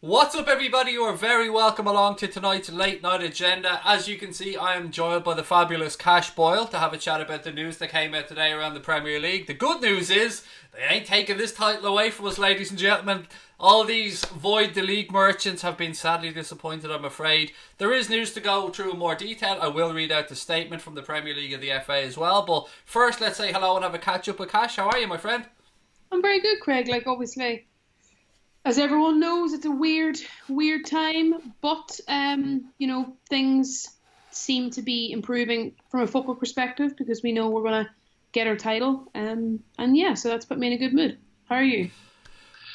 What's up, everybody? You are very welcome along to tonight's late night agenda. As you can see, I am joined by the fabulous Cash Boyle to have a chat about the news that came out today around the Premier League. The good news is they ain't taking this title away from us, ladies and gentlemen. All these void the league merchants have been sadly disappointed, I'm afraid. There is news to go through in more detail. I will read out the statement from the Premier League and the FA as well. But first, let's say hello and have a catch up with Cash. How are you, my friend? I'm very good, Craig. Obviously, as everyone knows, it's a weird time, but things seem to be improving from a football perspective because we know we're going to get our title, so that's put me in a good mood. How are you?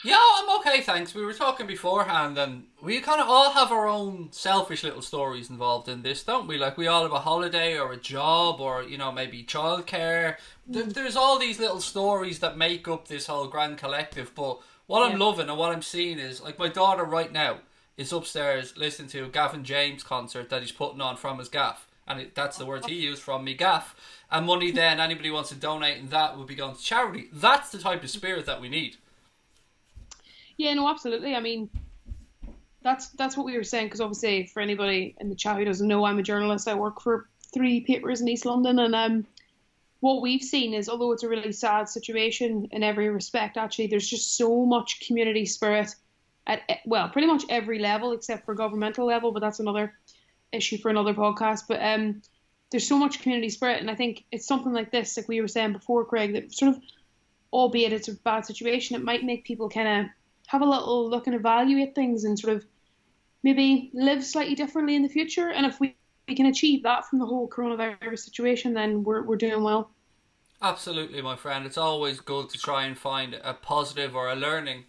Yeah, I'm okay, thanks. We were talking beforehand, and we kind of all have our own selfish little stories involved in this, don't we? Like, we all have a holiday or a job or, maybe childcare. There's all these little stories that make up this whole grand collective, but what I'm loving and what I'm seeing is, like, my daughter right now is upstairs listening to a Gavin James concert that he's putting on from his gaff. And that's the words he used, from me gaff. And money then, anybody wants to donate, and that will be going to charity. That's the type of spirit that we need. Yeah, no, absolutely. I mean, that's what we were saying, because obviously for anybody in the chat who doesn't know, I'm a journalist. I work for 3 papers in East London, and what we've seen is, although it's a really sad situation in every respect, actually, there's just so much community spirit at, well, pretty much every level except for governmental level, but that's another issue for another podcast. But there's so much community spirit, and I think it's something like this, like we were saying before, Craig, that sort of, albeit it's a bad situation, it might make people kind of have a little look and evaluate things and sort of maybe live slightly differently in the future. And if we can achieve that from the whole coronavirus situation, then we're doing well. Absolutely, my friend. It's always good to try and find a positive or a learning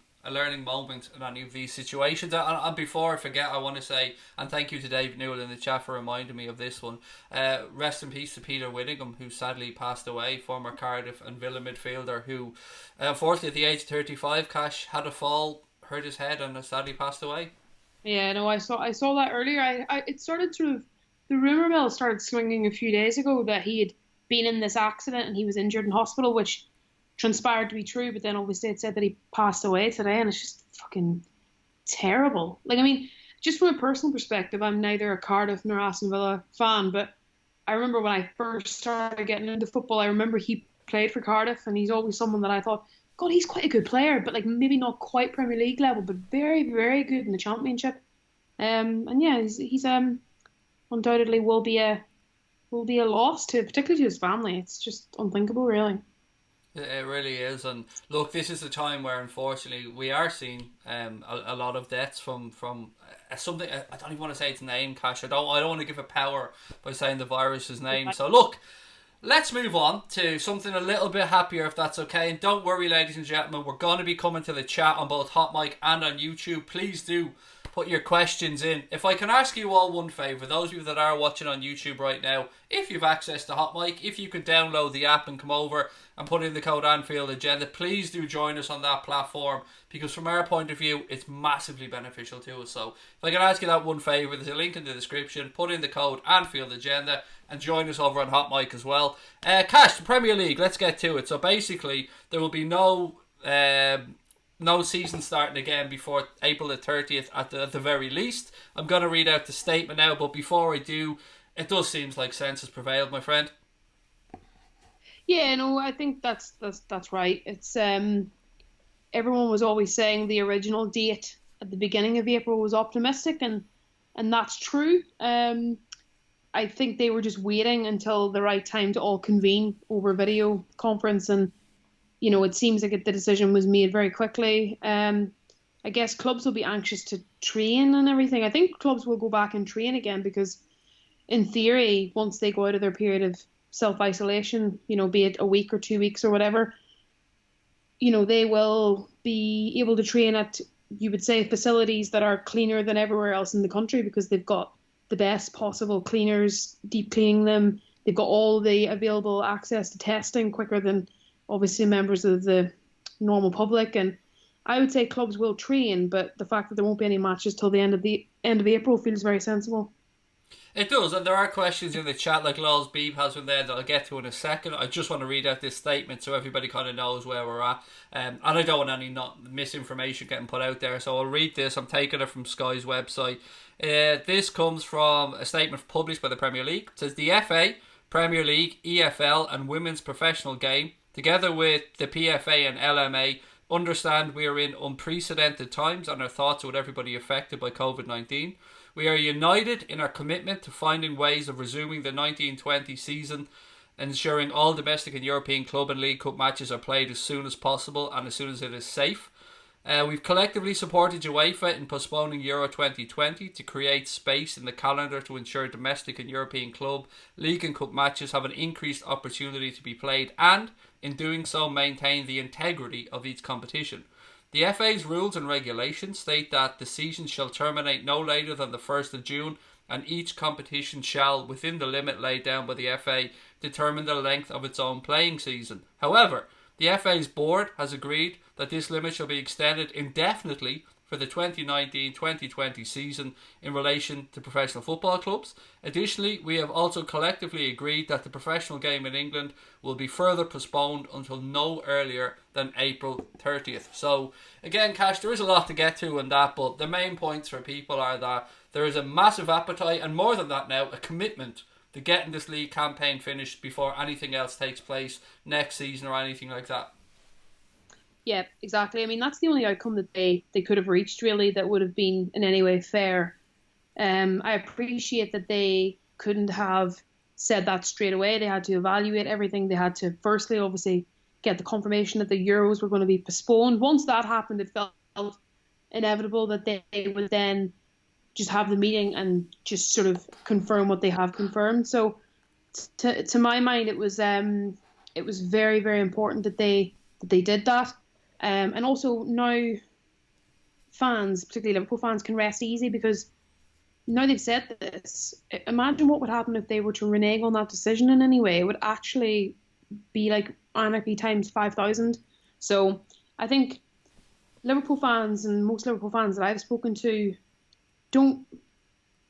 moment in any of these situations. And before I forget, I want to say, and thank you to Dave Newell in the chat for reminding me of this one. Rest in peace to Peter Whittingham, who sadly passed away, former Cardiff and Villa midfielder, who unfortunately at the age of 35, Cash, had a fall, hurt his head, and sadly passed away. Yeah, no, I saw that earlier. It started sort of, the rumour mill started swinging a few days ago that he had been in this accident and he was injured in hospital, which transpired to be true, but then obviously it said that he passed away today, and it's just fucking terrible. Like, I mean, just from a personal perspective, I'm neither a Cardiff nor Aston Villa fan, but I remember when I first started getting into football, I remember he played for Cardiff, and he's always someone that I thought, God, he's quite a good player, but like maybe not quite Premier League level, but very, very good in the Championship. And yeah, he's undoubtedly will be a loss to, particularly to his family. It's just unthinkable, really. It really is. And look, this is a time where unfortunately we are seeing a lot of deaths from something. I don't even want to say its name, Cash. I don't want to give it power by saying the virus's name. So look, let's move on to something a little bit happier, if that's okay. And don't worry, ladies and gentlemen, we're going to be coming to the chat on both Hot Mic and on YouTube. Please do put your questions in. If I can ask you all one favour, those of you that are watching on YouTube right now, if you've access to Hot Mic, if you could download the app and come over and put in the code Anfield Agenda, please do join us on that platform, because from our point of view, it's massively beneficial to us. So if I can ask you that one favour, there's a link in the description, put in the code Anfield Agenda and join us over on Hot Mic as well. Cash, the Premier League, let's get to it. So basically, there will be no season starting again before April the 30th at the very least. I'm going to read out the statement now, but before I do, it does seem like sense has prevailed, my friend. Yeah, no, I think that's right. It's everyone was always saying the original date at the beginning of April was optimistic, and that's true. I think they were just waiting until the right time to all convene over video conference, and it seems like the decision was made very quickly. I guess clubs will be anxious to train and everything. I think clubs will go back and train again because, in theory, once they go out of their period of self-isolation, be it a week or 2 weeks or whatever, they will be able to train at, you would say, facilities that are cleaner than everywhere else in the country because they've got the best possible cleaners, deep cleaning them. They've got all the available access to testing quicker than obviously members of the normal public. And I would say clubs will train, but the fact that there won't be any matches till the end of April feels very sensible. It does, and there are questions in the chat, like Law's Beep has one there that I'll get to in a second. I just want to read out this statement so everybody kind of knows where we're at. And I don't want any misinformation getting put out there, so I'll read this. I'm taking it from Sky's website. This comes from a statement published by the Premier League. It says, the FA, Premier League, EFL and Women's Professional Game, together with the PFA and LMA, understand we are in unprecedented times and our thoughts are with everybody affected by COVID-19. We are united in our commitment to finding ways of resuming the 1920 season, ensuring all domestic and European club and league cup matches are played as soon as possible and as soon as it is safe. We've collectively supported UEFA in postponing Euro 2020 to create space in the calendar to ensure domestic and European club, league and cup matches have an increased opportunity to be played and, in doing so, maintain the integrity of each competition. The FA's rules and regulations state that the season shall terminate no later than the 1st of June and each competition shall, within the limit laid down by the FA, determine the length of its own playing season. However, the FA's board has agreed that this limit shall be extended indefinitely for the 2019-2020 season in relation to professional football clubs. Additionally, we have also collectively agreed that the professional game in England will be further postponed until no earlier than April 30th. So, again, Cash, there is a lot to get to in that, but the main points for people are that there is a massive appetite, and more than that now, a commitment to getting this league campaign finished before anything else takes place next season or anything like that. Yeah, exactly. I mean, that's the only outcome that they could have reached, really, that would have been in any way fair. I appreciate that they couldn't have said that straight away. They had to evaluate everything. They had to, firstly, obviously, get the confirmation that the Euros were going to be postponed. Once that happened, it felt inevitable that they would then just have the meeting and just sort of confirm what they have confirmed. So, to my mind, it was very, very important that they did that. And also now fans, particularly Liverpool fans, can rest easy because now they've said this. Imagine what would happen if they were to renege on that decision in any way. It would actually be like anarchy times 5,000. So I think Liverpool fans and most Liverpool fans that I've spoken to don't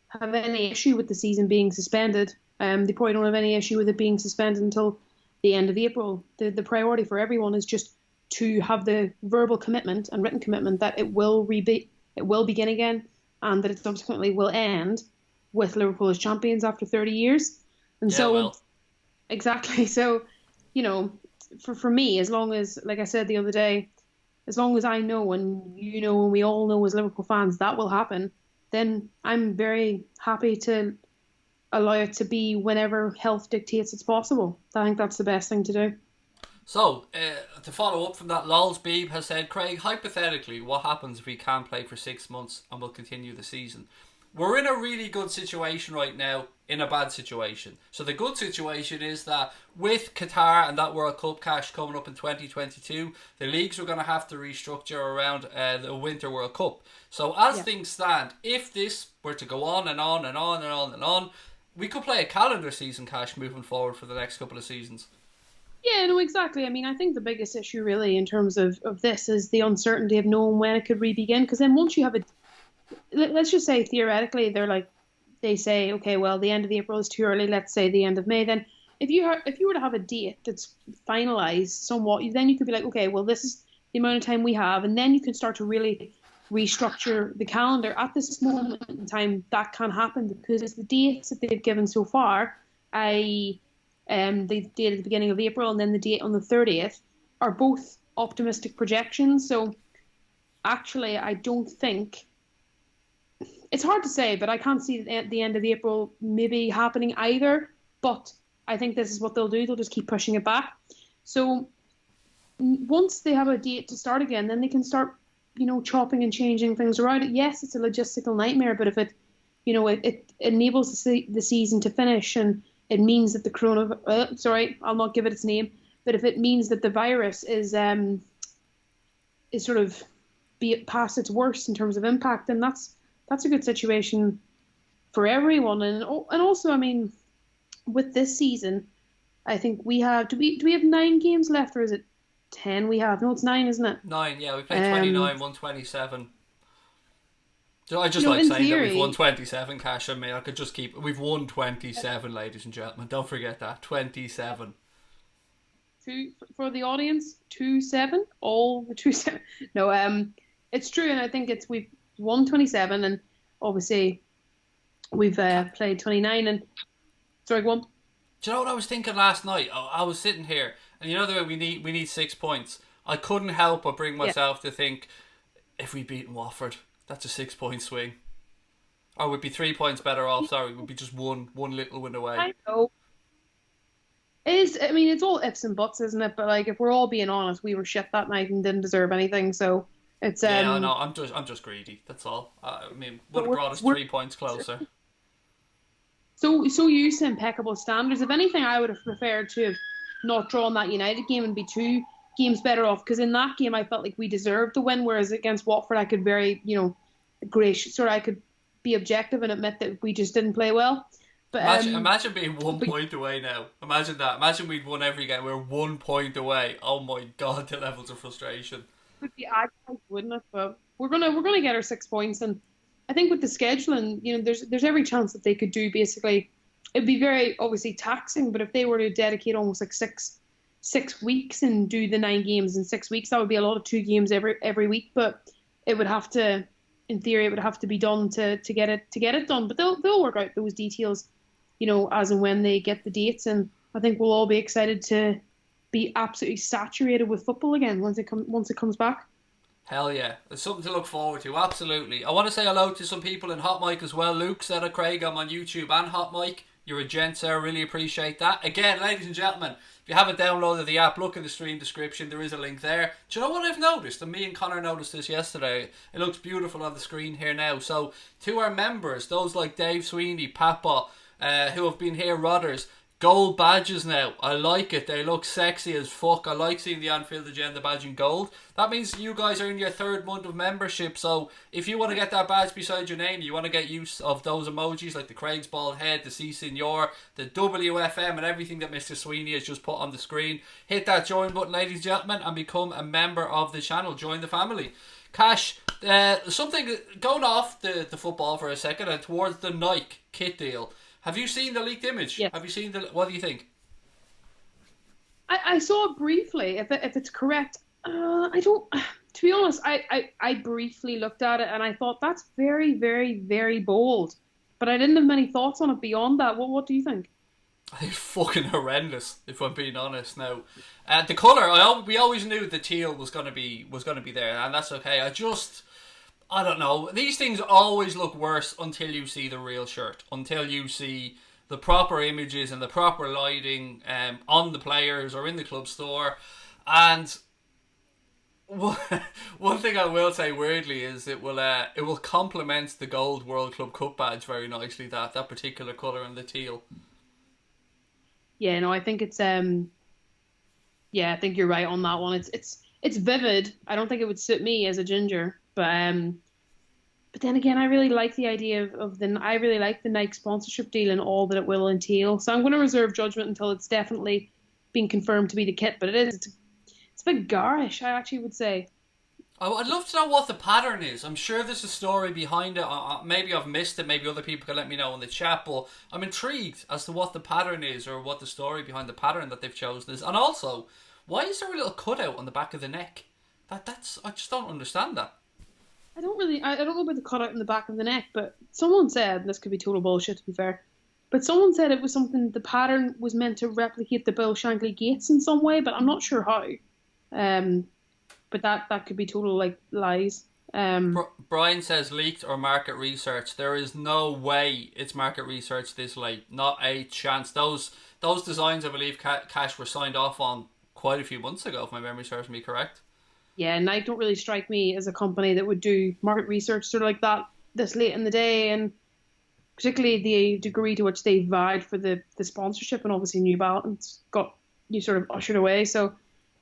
have any issue with the season being suspended. They probably don't have any issue with it being suspended until the end of April. The priority for everyone is just to have the verbal commitment and written commitment that it will begin again and that it subsequently will end with Liverpool as champions after 30 years. And yeah, so, well. Exactly. So, you know, for me, as long as, like I said the other day, as long as I know and you know and we all know as Liverpool fans that will happen, then I'm very happy to allow it to be whenever health dictates it's possible. I think that's the best thing to do. So, to follow up from that, Lol's Beeb has said, Craig, hypothetically, what happens if we can't play for 6 months and we'll continue the season? We're in a really good situation right now, in a bad situation. So the good situation is that with Qatar and that World Cup cash coming up in 2022, the leagues are going to have to restructure around the Winter World Cup. So as things stand, if this were to go on and on and on and on and on, we could play a calendar season, Cash, moving forward for the next couple of seasons. Yeah, no, exactly. I mean, I think the biggest issue really in terms of this is the uncertainty of knowing when it could re-begin. Because then once you have let's just say theoretically, they say, okay, well, the end of April is too early. Let's say the end of May. Then if you were to have a date that's finalised somewhat, then you could be like, okay, well, this is the amount of time we have. And then you can start to really restructure the calendar. At this moment in time, that can't happen because it's the dates that they've given so far, the date at the beginning of April and then the date on the 30th, are both optimistic projections. So actually, I don't think... It's hard to say, but I can't see the end of April maybe happening either. But I think this is what they'll do. They'll just keep pushing it back. So once they have a date to start again, then they can start, chopping and changing things around. Yes, it's a logistical nightmare, but if it enables the season to finish and it means that I'll not give it its name, but if it means that the virus is sort of past its worst in terms of impact, then that's a good situation for everyone. And also, I mean, with this season, I think we have, do we have 9 games left, or is it 10 we have? No, it's 9, isn't it? 9, yeah. We played 29, 127. So I just like in saying theory, that we've won 27, Cash. I mean, I could just keep... We've won 27, ladies and gentlemen. Don't forget that. 27. for the audience, 2-7, all the 2-7. No, it's true, and I think we've won 27, and obviously we've played 29. And sorry, go on. Do you know what I was thinking last night? I was sitting here, and you know the way we need 6 points. I couldn't help but bring myself to think, if we beat Watford, that's a 6-point swing. Or we'd be 3 points better off. Sorry, we'd be just one little win away. I know. It's all ifs and buts, isn't it? But like, if we're all being honest, we were shit that night and didn't deserve anything. So it's yeah, I know. I'm just greedy. That's all. I mean, would have brought us 3 points closer. So used to impeccable standards. If anything, I would have preferred to have not drawn that United game and be 2 games better off. Because in that game, I felt like we deserved the win. Whereas against Watford, I could I could be objective and admit that we just didn't play well. But imagine being 1 point away now. Imagine that. Imagine we'd won every game. We're 1 point away. Oh my God, the levels of frustration. It would be aggravating, wouldn't it? But we're gonna get our 6 points, and I think with the scheduling, there's every chance that they could do basically. It'd be very obviously taxing, but if they were to dedicate almost like six weeks and do the 9 games in 6 weeks, that would be a lot of 2 games every week. But it would have to, in theory, it would have to be done to get it done. But they'll work out those details, as and when they get the dates, and I think we'll all be excited to be absolutely saturated with football again once it comes back. Hell yeah. There's something to look forward to, absolutely. I want to say hello to some people in Hot Mic as well. Luke said it, Craig, I'm on YouTube and Hot Mic. You're a gent, sir. Really appreciate that. Again, ladies and gentlemen, if you haven't downloaded the app, look in the stream description. There is a link there. Do you know what I've noticed? And me and Connor noticed this yesterday. It looks beautiful on the screen here now. So, to our members, those like Dave Sweeney, Papa, who have been here, Rodders, gold badges now. I like it. They look sexy as fuck. I like seeing the Anfield Agenda badge in gold. That means you guys are in your 3rd month of membership. So if you want to get that badge beside your name, you want to get use of those emojis like the Craig's bald head, the C Senor, the WFM, and everything that Mr. Sweeney has just put on the screen. Hit that join button, ladies and gentlemen, and become a member of the channel. Join the family. Cash, something going off the football for a second and towards the Nike kit deal. Have you seen the leaked image? Yes. Have you seen what do you think? I saw it briefly. If it's correct, I don't. To be honest, I briefly looked at it and I thought that's very, very, very bold. But I didn't have many thoughts on it beyond that. What do you think? I think it's fucking horrendous, if I'm being honest. Now, the colour, we always knew the teal was gonna be there, and that's okay. I don't know. These things always look worse until you see the real shirt. Until you see the proper images and the proper lighting on the players or in the club store. And one thing I will say weirdly is it will complement the gold World Club Cup badge very nicely. That particular colour and the teal. Yeah, no, I think it's I think you're right on that one. It's vivid. I don't think it would suit me as a ginger. But then again, I really like the idea I really like the Nike sponsorship deal and all that it will entail. So I'm going to reserve judgment until it's definitely been confirmed to be the kit. But it's a bit garish, I actually would say. I'd love to know what the pattern is. I'm sure there's a story behind it. Maybe I've missed it. Maybe other people can let me know in the chat. But I'm intrigued as to what the pattern is or what the story behind the pattern that they've chosen is. And also, why is there a little cutout on the back of the neck? I just don't understand that. I don't know about the cutout in the back of the neck, but someone said, this could be total bullshit to be fair, but someone said it was something, the pattern was meant to replicate the Bill Shankly gates in some way, but I'm not sure how. But that could be total lies. Brian says leaked or market research. There is no way it's market research this late. Not a chance. Those designs, I believe, Cash were signed off on quite a few months ago, if my memory serves me correct. Yeah, Nike don't really strike me as a company that would do market research sort of like that this late in the day, and particularly the degree to which they vied for the sponsorship, and obviously New Balance got you sort of ushered away. So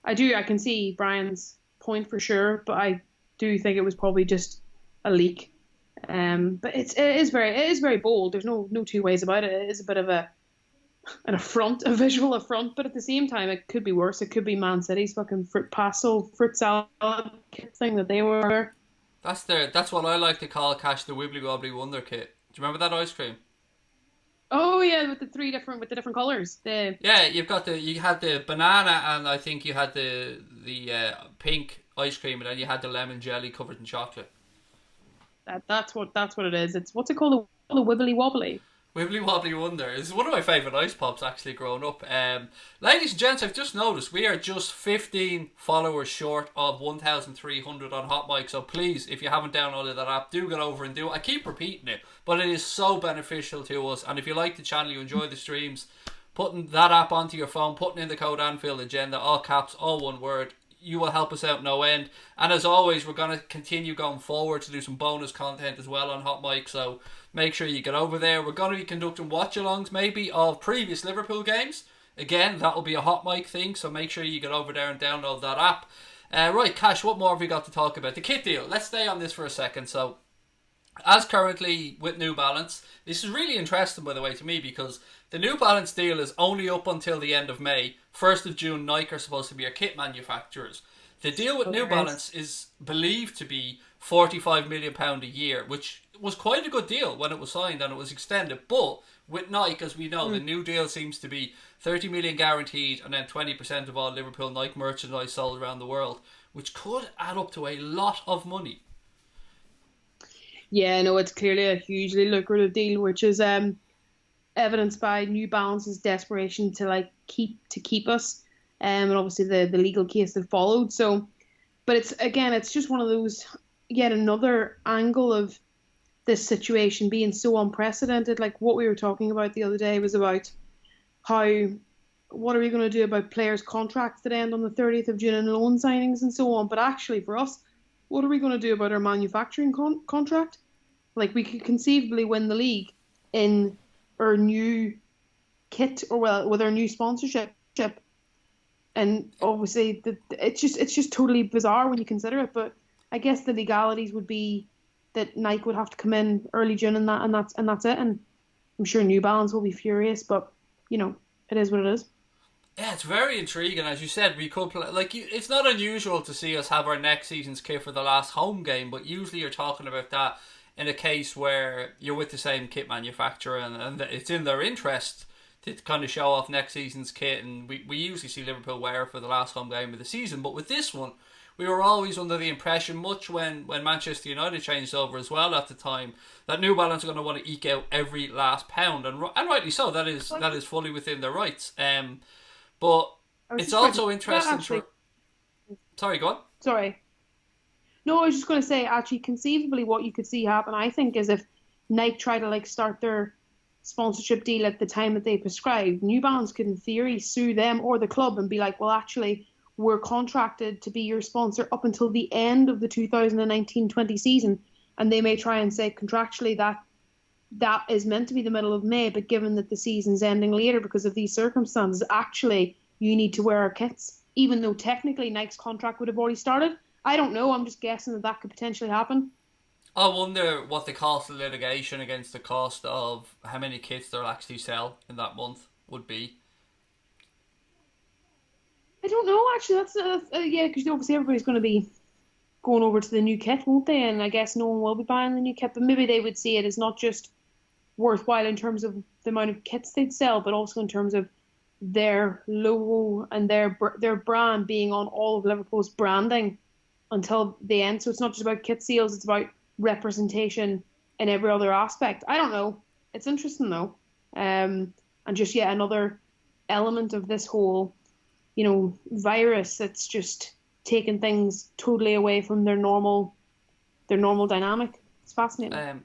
I can see Brian's point for sure, but I do think it was probably just a leak. But it is very bold. There's no two ways about it. It is a bit of an affront, a visual affront, but at the same time, it could be worse. It could be Man City's fucking fruit salad thing that they were. That's what I like to call Cash the Wibbly Wobbly Wonder Kit. Do you remember that ice cream? Oh yeah, with the different colors. Yeah, you had the banana, and I think you had the pink ice cream, and then you had the lemon jelly covered in chocolate. That's what it is. It's what's it called? The wibbly wobbly. Wibbly Wobbly Wonder is one of my favourite ice pops actually growing up. Ladies and gents, I've just noticed we are just 15 followers short of 1,300 on Hot Mic, so please, if you haven't downloaded that app, do get over and do it. I keep repeating it, but it is so beneficial to us, and if you like the channel, you enjoy the streams, putting that app onto your phone, putting in the code Anfield Agenda, all caps, all one word, you will help us out no end. And as always, we're going to continue going forward to do some bonus content as well on Hot Mic, so make sure you get over there. We're going to be conducting watch-alongs maybe of previous Liverpool games. Again, that will be a Hot Mic thing, so make sure you get over there and download that app. Right, Cash, what more have we got to talk about? The kit deal. Let's stay on this for a second. So, as currently with New Balance, this is really interesting, by the way, to me, because the New Balance deal is only up until the end of May. 1st of June, Nike are supposed to be our kit manufacturers. The deal with New Balance is believed to be £45 million a year, which was quite a good deal when it was signed and it was extended. But with Nike, as we know, the new deal seems to be 30 million guaranteed and then 20% of all Liverpool Nike merchandise sold around the world, which could add up to a lot of money. Yeah, no, it's clearly a hugely lucrative deal, which is evidenced by New Balance's desperation to keep us, and obviously the legal case that followed. So, but it's just one of those, yet another angle of this situation being so unprecedented. Like what we were talking about the other day was about what are we going to do about players' contracts that end on the 30th of June and loan signings and so on. But actually, for us, what are we going to do about our manufacturing contract? Like we could conceivably win the league in our new kit, or with our new sponsorship, and obviously it's just totally bizarre when you consider it. But I guess the legalities would be that Nike would have to come in early June and that's it. And I'm sure New Balance will be furious, but it is what it is. Yeah, it's very intriguing. As you said, we could play, it's not unusual to see us have our next season's kit for the last home game, but usually you're talking about that in a case where you're with the same kit manufacturer and it's in their interest to kind of show off next season's kit, and we usually see Liverpool wear it for the last home game of the season. But with this one, we were always under the impression, much when Manchester United changed over as well at the time, that New Balance are going to want to eke out every last pound, and rightly so. That is fully within their rights. But it's also interesting. Sorry, go on. Sorry. No, I was just going to say, actually, conceivably, what you could see happen, I think, is if Nike try to start their sponsorship deal at the time that they prescribed, New Balance could, in theory, sue them or the club and be like, well, actually, we're contracted to be your sponsor up until the end of the 2019-20 season, and they may try and say contractually that is meant to be the middle of May, but given that the season's ending later because of these circumstances, actually, you need to wear our kits, even though technically Nike's contract would have already started. I don't know. I'm just guessing that could potentially happen. I wonder what the cost of litigation against the cost of how many kits they'll actually sell in that month would be. I don't know, actually. That's yeah, because obviously everybody's going to be going over to the new kit, won't they? And I guess no one will be buying the new kit, but maybe they would see it as not just worthwhile in terms of the amount of kits they'd sell, but also in terms of their logo and their brand being on all of Liverpool's branding until the end. So it's not just about kit sales, it's about representation in every other aspect. I don't know. It's interesting though. And just yet another element of this whole, virus that's just taking things totally away from their normal dynamic. It's fascinating.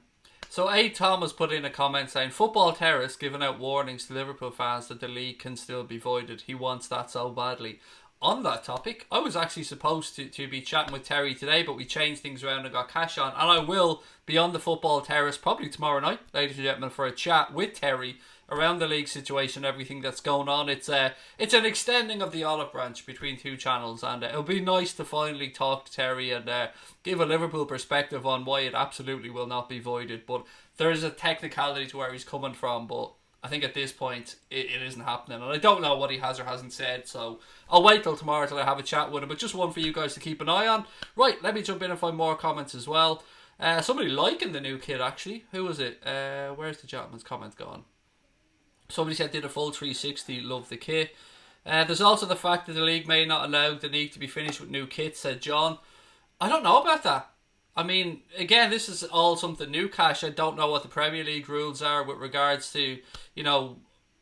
So A. Thomas put in a comment saying, Football Terrace giving out warnings to Liverpool fans that the league can still be voided. He wants that so badly. On that topic, I was actually supposed to be chatting with Terry today, but we changed things around and got Cash on, and I will be on the Football Terrace probably tomorrow night, ladies and gentlemen, for a chat with Terry around the league situation, everything that's going on. It's an extending of the olive branch between two channels, and it'll be nice to finally talk to Terry and give a Liverpool perspective on why it absolutely will not be voided. But there is a technicality to where he's coming from, but I think at this point it isn't happening, and I don't know what he has or hasn't said, so I'll wait till tomorrow till I have a chat with him. But just one for you guys to keep an eye on. Right, let me jump in and find more comments as well. Somebody liking the new kit, actually. Who was it? Where's the gentleman's comment gone? Somebody said did a full 360, love the kit. There's also the fact that the league may not allow the league to be finished with new kits, said John. I don't know about that. I mean, again, this is all something new, Cash. I don't know what the Premier League rules are with regards to,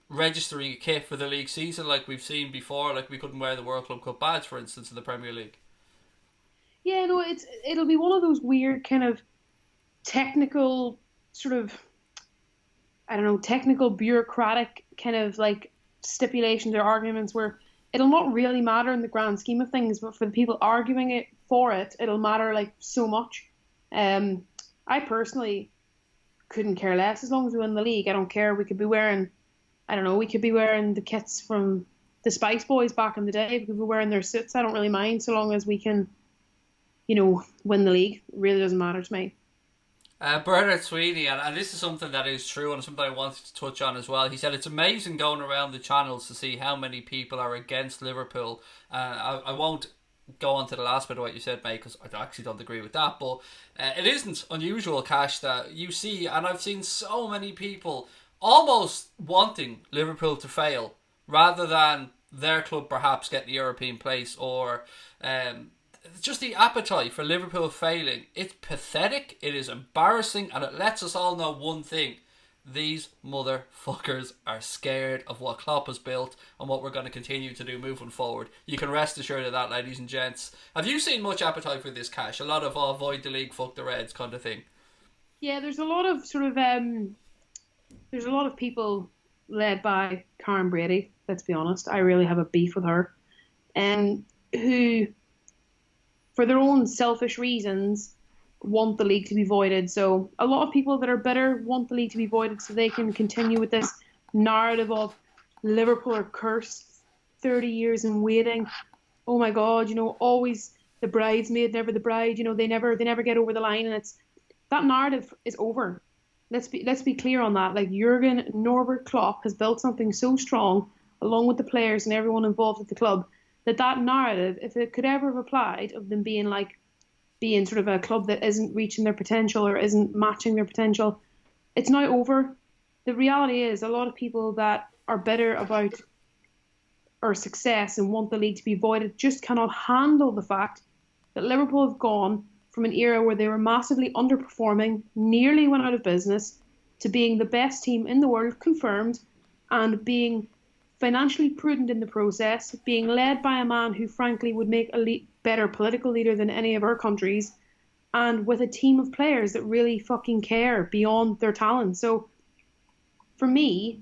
registering a kit for the league season like we've seen before. Like we couldn't wear the World Club Cup badge, for instance, in the Premier League. Yeah, no, it'll be one of those weird kind of technical sort of, I don't know, technical bureaucratic kind of like stipulations or arguments where it'll not really matter in the grand scheme of things, but for the people arguing it for it, it'll matter like so much. I personally couldn't care less as long as we win the league. I don't care. We could be wearing, the kits from the Spice Boys back in the day. We could be wearing their suits. I don't really mind so long as we can, win the league. It really doesn't matter to me. Bernard Sweeney, and this is something that is true and something I wanted to touch on as well. He said it's amazing going around the channels to see how many people are against Liverpool. I won't go on to the last bit of what you said, mate, because I actually don't agree with that, but it isn't unusual, Cash, that you see, and I've seen so many people almost wanting Liverpool to fail rather than their club perhaps get the European place, or just the appetite for Liverpool failing. It's pathetic, it is embarrassing, and it lets us all know one thing: these motherfuckers are scared of what Klopp has built and what we're going to continue to do moving forward. You can rest assured of that, ladies and gents. Have you seen much appetite for this, Cash? A lot of avoid the league, fuck the Reds kind of thing. Yeah, there's a lot of sort of there's a lot of people led by Karen Brady. Let's be honest, I really have a beef with her, and who, for their own selfish reasons, want the league to be voided. So a lot of people that are bitter want the league to be voided so they can continue with this narrative of Liverpool are cursed, 30 years in waiting. Oh my God, always the bridesmaid, never the bride. They never get over the line, and it's that narrative is over. Let's be clear on that. Like, Jurgen Norbert Klopp has built something so strong, along with the players and everyone involved at the club, that narrative, if it could ever have applied, of them being sort of a club that isn't reaching their potential or isn't matching their potential, it's now over. The reality is a lot of people that are bitter about our success and want the league to be voided just cannot handle the fact that Liverpool have gone from an era where they were massively underperforming, nearly went out of business, to being the best team in the world, confirmed, and being financially prudent in the process, being led by a man who frankly would make a better political leader than any of our countries, and with a team of players that really fucking care beyond their talent. So for me,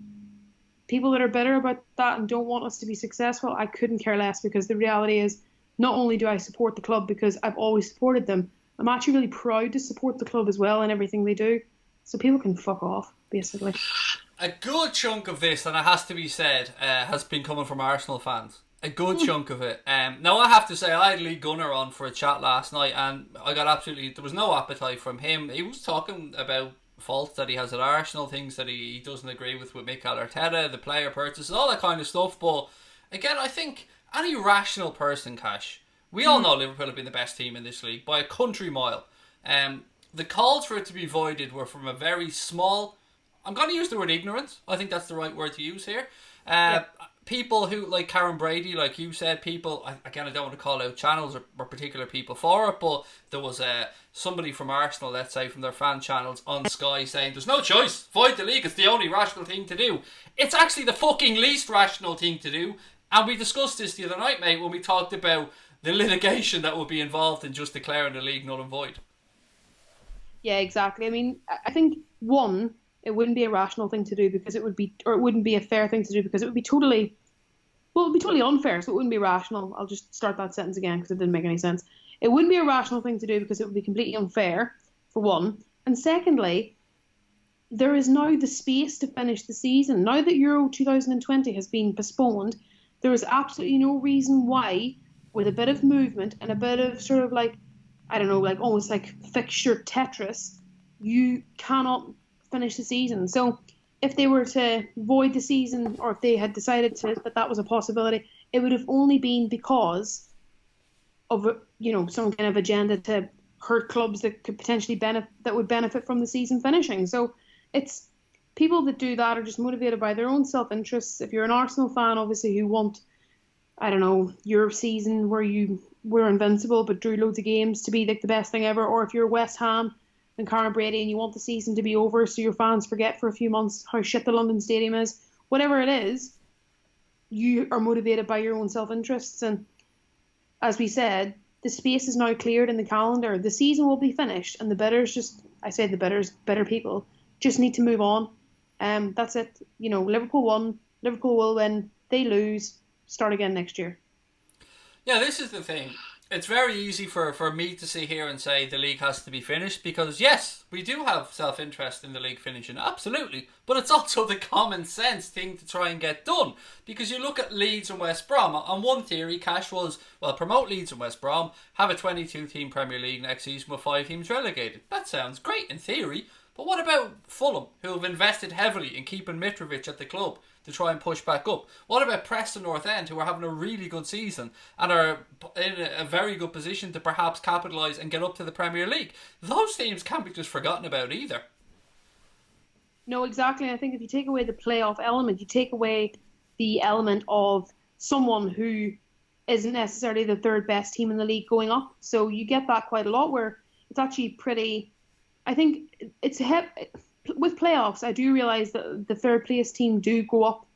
people that are bitter about that and don't want us to be successful, I couldn't care less, because the reality is, not only do I support the club because I've always supported them, I'm actually really proud to support the club as well in everything they do. So people can fuck off, basically. A good chunk of this, and it has to be said, has been coming from Arsenal fans. A good chunk of it. Now, I have to say, I had Lee Gunner on for a chat last night, and there was no appetite from him. He was talking about faults that he has at Arsenal, things that he doesn't agree with Mikel Arteta, the player purchases, all that kind of stuff. But again, I think any rational person, Cash, we all know Liverpool have been the best team in this league by a country mile. The calls for it to be voided were from a very small, I'm going to use the word ignorant, I think that's the right word to use here. People who, like Karen Brady, like you said, people, again, I don't want to call out channels or particular people for it, but there was somebody from Arsenal, let's say, from their fan channels on Sky saying, there's no choice, void the league, it's the only rational thing to do. It's actually the fucking least rational thing to do, and we discussed this the other night, mate, when we talked about the litigation that would be involved in just declaring the league null and void. Yeah, exactly. I mean, I think, one, it wouldn't be a rational thing to do because it wouldn't be a fair thing to do because it would be totally unfair, so it wouldn't be rational. I'll just start that sentence again because it didn't make any sense. It wouldn't be a rational thing to do because it would be completely unfair, for one. And secondly, there is now the space to finish the season. Now that Euro 2020 has been postponed, there is absolutely no reason why, with a bit of movement and a bit of sort of like, I don't know, like almost like fixture Tetris, you cannot finish the season. So if they were to void the season, or if they had decided that was a possibility, it would have only been because of some kind of agenda to hurt clubs that could potentially benefit from the season finishing. So it's people that do that are just motivated by their own self-interests. If you're an Arsenal fan, obviously, who want, I don't know, your season where you were invincible but drew loads of games to be like the best thing ever, or if you're West Ham and Karen Brady and you want the season to be over so your fans forget for a few months how shit the London Stadium is, whatever it is, you are motivated by your own self-interests. And as we said, the space is now cleared in the calendar. The season will be finished, and the bitter people just need to move on. That's it. Liverpool won. Liverpool will win. They lose. Start again next year. Yeah, this is the thing. It's very easy for me to sit here and say the league has to be finished because, yes, we do have self-interest in the league finishing, absolutely. But it's also the common sense thing to try and get done. Because you look at Leeds and West Brom, and one theory, Cash, was, well, promote Leeds and West Brom, have a 22-team Premier League next season with 5 teams relegated. That sounds great in theory. But what about Fulham, who have invested heavily in keeping Mitrovic at the club to try and push back up? What about Preston North End, who are having a really good season and are in a very good position to perhaps capitalise and get up to the Premier League? Those teams can't be just forgotten about either. No, exactly. I think if you take away the playoff element, you take away the element of someone who isn't necessarily the third best team in the league going up. So you get that quite a lot, where it's actually pretty... I think it's with playoffs, I do realise that the third place team do go up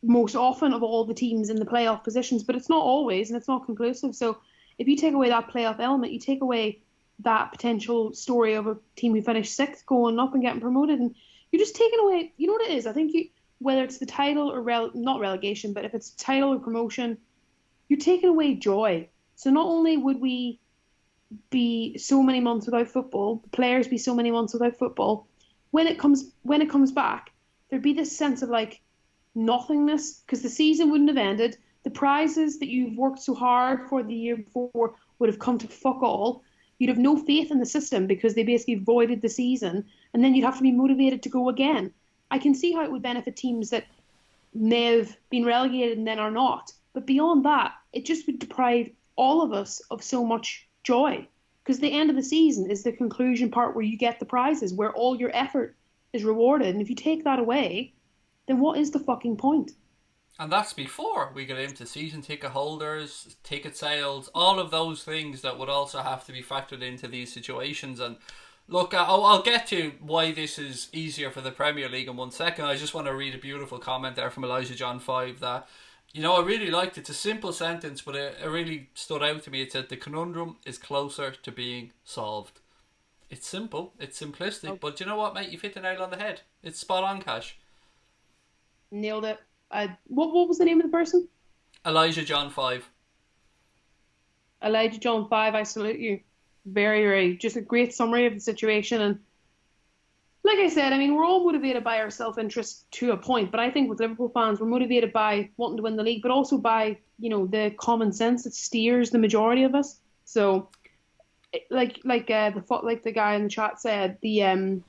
most often of all the teams in the playoff positions, but it's not always, and it's not conclusive. So if you take away that playoff element, you take away that potential story of a team who finished 6th going up and getting promoted, and you're just taking away, you know what it is? I think whether it's the title or not relegation, but if it's title or promotion, you're taking away joy. So not only would we be so many months without football, the players be so many months without football, when it comes back, there'd be this sense of like nothingness, because the season wouldn't have ended. The prizes that you've worked so hard for the year before would have come to fuck all. You'd have no faith in the system because they basically voided the season, and then you'd have to be motivated to go again. I can see how it would benefit teams that may have been relegated and then are not. But beyond that, it just would deprive all of us of so much joy, because the end of the season is the conclusion part where you get the prizes, where all your effort is rewarded. And if you take that away, then what is the fucking point? And that's before we get into season ticket holders, ticket sales, all of those things that would also have to be factored into these situations. And look, I'll get to why this is easier for the Premier League in 1 second. I just want to read a beautiful comment there from Elijah John 5 that, I really liked it. It's a simple sentence, but it really stood out to me. It said, the conundrum is closer to being solved. It's simple, it's simplistic, but you know what, mate? You've hit the nail on the head. It's spot on, Cash. Nailed it. What was the name of the person? Elijah John 5. Elijah John 5, I salute you. Very, very, just a great summary of the situation. And like I said, I mean, we're all motivated by our self-interest to a point, but I think with Liverpool fans, we're motivated by wanting to win the league, but also by, the common sense that steers the majority of us. So, like the guy in the chat said, we're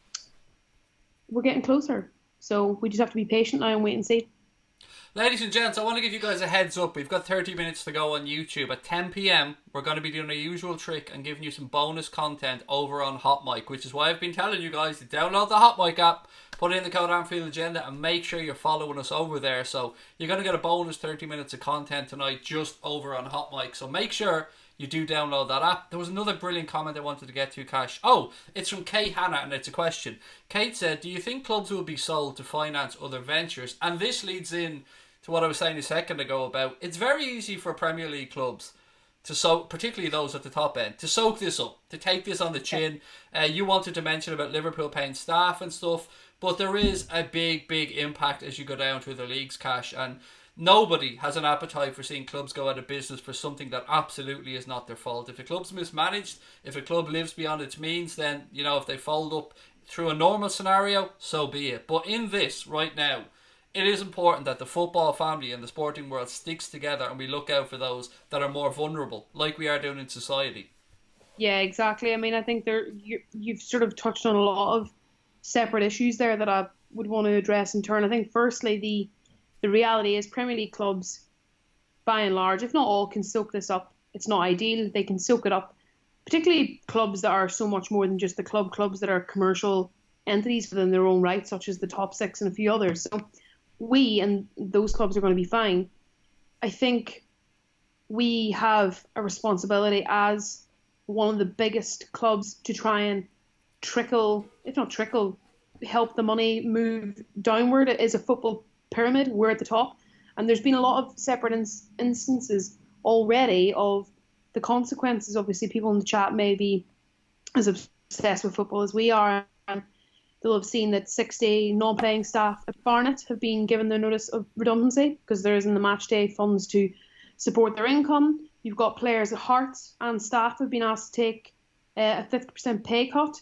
getting closer. So we just have to be patient now and wait and see. Ladies and gents, I want to give you guys a heads up. We've got 30 minutes to go on YouTube. At 10 p.m, we're going to be doing a usual trick and giving you some bonus content over on Hot Mic, which is why I've been telling you guys to download the Hot Mic app, put in the code Anfield Agenda, and make sure you're following us over there. So you're going to get a bonus 30 minutes of content tonight just over on Hot Mic. So make sure you do download that app. There was another brilliant comment I wanted to get to, Cash. Oh, it's from Kate Hannah, and it's a question. Kate said, do you think clubs will be sold to finance other ventures? And this leads in to what I was saying a second ago about, it's very easy for Premier League clubs particularly those at the top end, to soak this up, to take this on the chin. You wanted to mention about Liverpool paying staff and stuff, but there is a big impact as you go down through the league's, Cash, and nobody has an appetite for seeing clubs go out of business for something that absolutely is not their fault. If a club's mismanaged, if a club lives beyond its means, then, if they fold up through a normal scenario, so be it. But in this, right now, it is important that the football family and the sporting world sticks together and we look out for those that are more vulnerable, like we are doing in society. Yeah, exactly. I mean, I think you've sort of touched on a lot of separate issues there that would want to address in turn. I think firstly the reality is Premier League clubs, by and large, if not all, can soak this up. It's not ideal. They can soak it up, particularly clubs that are so much more than just the clubs that are commercial entities within their own right, such as the top six and a few others. So we and those clubs are going to be fine. I think we have a responsibility as one of the biggest clubs to try and help the money move downward. It is a football pyramid. We're at the top. And there's been a lot of separate instances already of the consequences. Obviously, people in the chat may be as obsessed with football as we are. And they'll have seen that 60 non-playing staff at Barnet have been given their notice of redundancy because there isn't the match day funds to support their income. You've got players at Hearts and staff have been asked to take a 50% pay cut.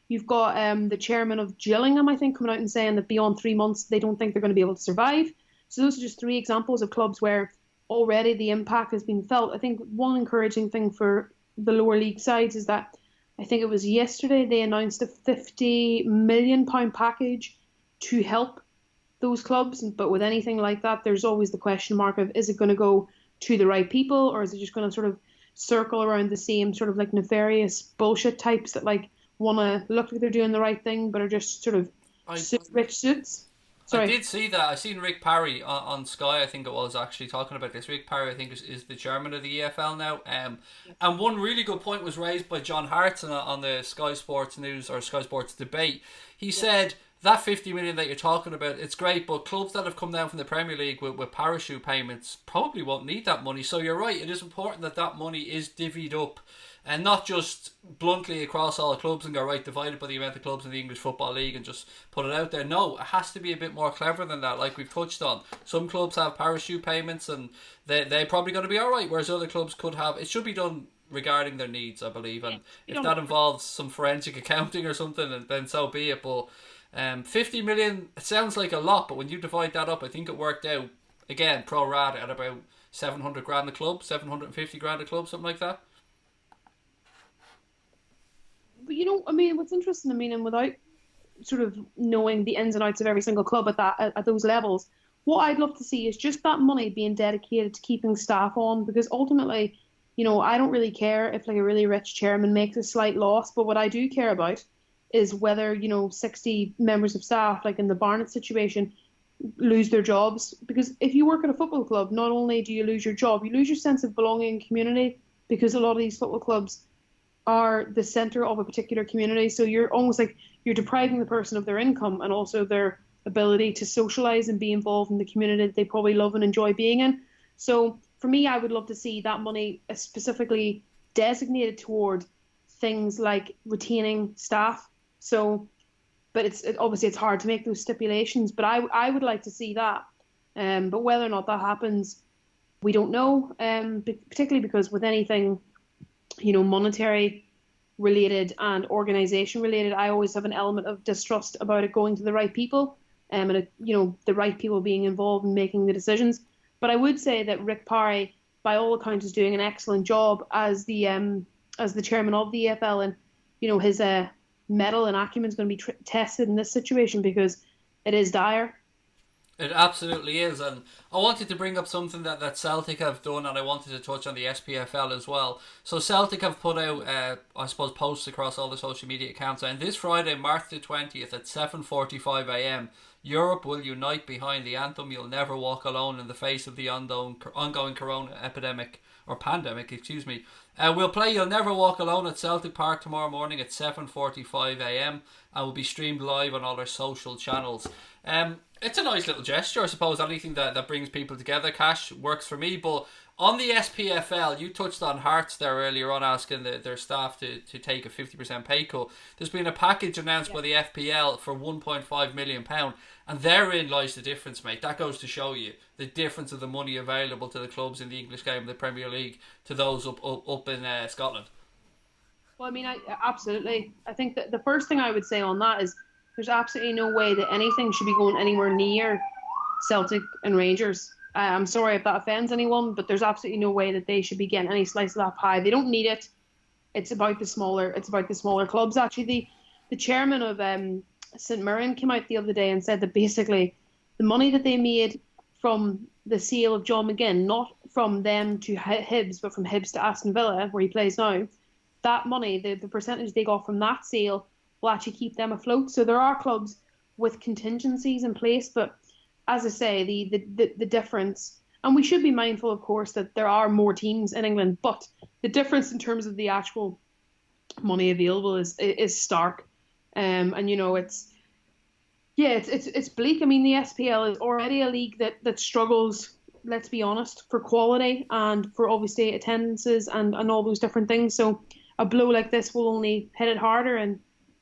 You've got the chairman of Gillingham, I think, coming out and saying that beyond 3 months, they don't think they're going to be able to survive. So those are just 3 examples of clubs where already the impact has been felt. I think one encouraging thing for the lower league sides is that I think it was yesterday they announced a £50 million package to help those clubs. But with anything like that, there's always the question mark of, is it going to go to the right people, or is it just going to sort of circle around the same sort of like nefarious bullshit types that like want to look like they're doing the right thing but are just sort of rich suits? Sorry. I did see that. I seen Rick Parry on Sky, I think it was, actually talking about this. Rick Parry, I think, is the chairman of the EFL now. And one really good point was raised by John Hartz on the Sky Sports News or Sky Sports Debate. He said that 50 million that you're talking about, it's great, but clubs that have come down from the Premier League with parachute payments probably won't need that money. So you're right, it is important that that money is divvied up and not just bluntly across all clubs and go, right, divided by the amount of clubs in the English Football League and just put it out there. No, it has to be a bit more clever than that, like we've touched on. Some clubs have parachute payments and they're probably going to be alright, whereas other clubs could have. It should be done regarding their needs, I believe, and if that involves some forensic accounting or something, then so be it. But 50 million, it sounds like a lot, but when you divide that up, I think it worked out, again, pro rata at about 700 grand a club, 750 grand a club, something like that. But what's interesting, and without sort of knowing the ins and outs of every single club at those levels, what I'd love to see is just that money being dedicated to keeping staff on, because ultimately, I don't really care if like a really rich chairman makes a slight loss, but what I do care about is whether 60 members of staff, like in the Barnet situation, lose their jobs. Because if you work at a football club, not only do you lose your job, you lose your sense of belonging in community, because a lot of these football clubs are the centre of a particular community. So you're almost like you're depriving the person of their income and also their ability to socialise and be involved in the community that they probably love and enjoy being in. So for me, I would love to see that money specifically designated toward things like retaining staff. So, but obviously it's hard to make those stipulations, but I would like to see that. But whether or not that happens, we don't know, particularly because with anything monetary related and organisation related, I always have an element of distrust about it going to the right people, and the right people being involved in making the decisions. But I would say that Rick Parry, by all accounts, is doing an excellent job as the chairman of the EFL, and his mettle and acumen is going to be tested in this situation because it is dire. It absolutely is, and I wanted to bring up something that Celtic have done, and I wanted to touch on the SPFL as well. So Celtic have put out, posts across all the social media accounts, and this Friday, March the 20th at 7:45 a.m, Europe will unite behind the anthem "You'll Never Walk Alone" in the face of the ongoing corona epidemic, or pandemic, excuse me. We'll play "You'll Never Walk Alone" at Celtic Park tomorrow morning at 7:45 a.m, and will be streamed live on all our social channels. It's a nice little gesture, I suppose. Anything that brings people together, Cash, works for me. But on the SPFL, you touched on Hearts there earlier on, asking their staff to take a 50% pay cut. There's been a package announced by the FPL for £1.5 million, and therein lies the difference, mate. That goes to show you the difference of the money available to the clubs in the English game, the Premier League, to those up in Scotland. Well, absolutely. I think that the first thing I would say on that is there's absolutely no way that anything should be going anywhere near Celtic and Rangers. I'm sorry if that offends anyone, but there's absolutely no way that they should be getting any slice of that pie. They don't need it. It's about the smaller clubs. Actually, the chairman of St Mirren came out the other day and said that basically the money that they made from the sale of John McGinn, not from them to Hibs, but from Hibs to Aston Villa, where he plays now, that money, the percentage they got from that sale, will actually keep them afloat. So there are clubs with contingencies in place, but as I say, the difference, and we should be mindful, of course, that there are more teams in England, but the difference in terms of the actual money available is stark. And you know, it's bleak. I mean, the SPL is already a league that struggles, let's be honest, for quality and for obviously attendances and all those different things. So a blow like this will only hit it harder, and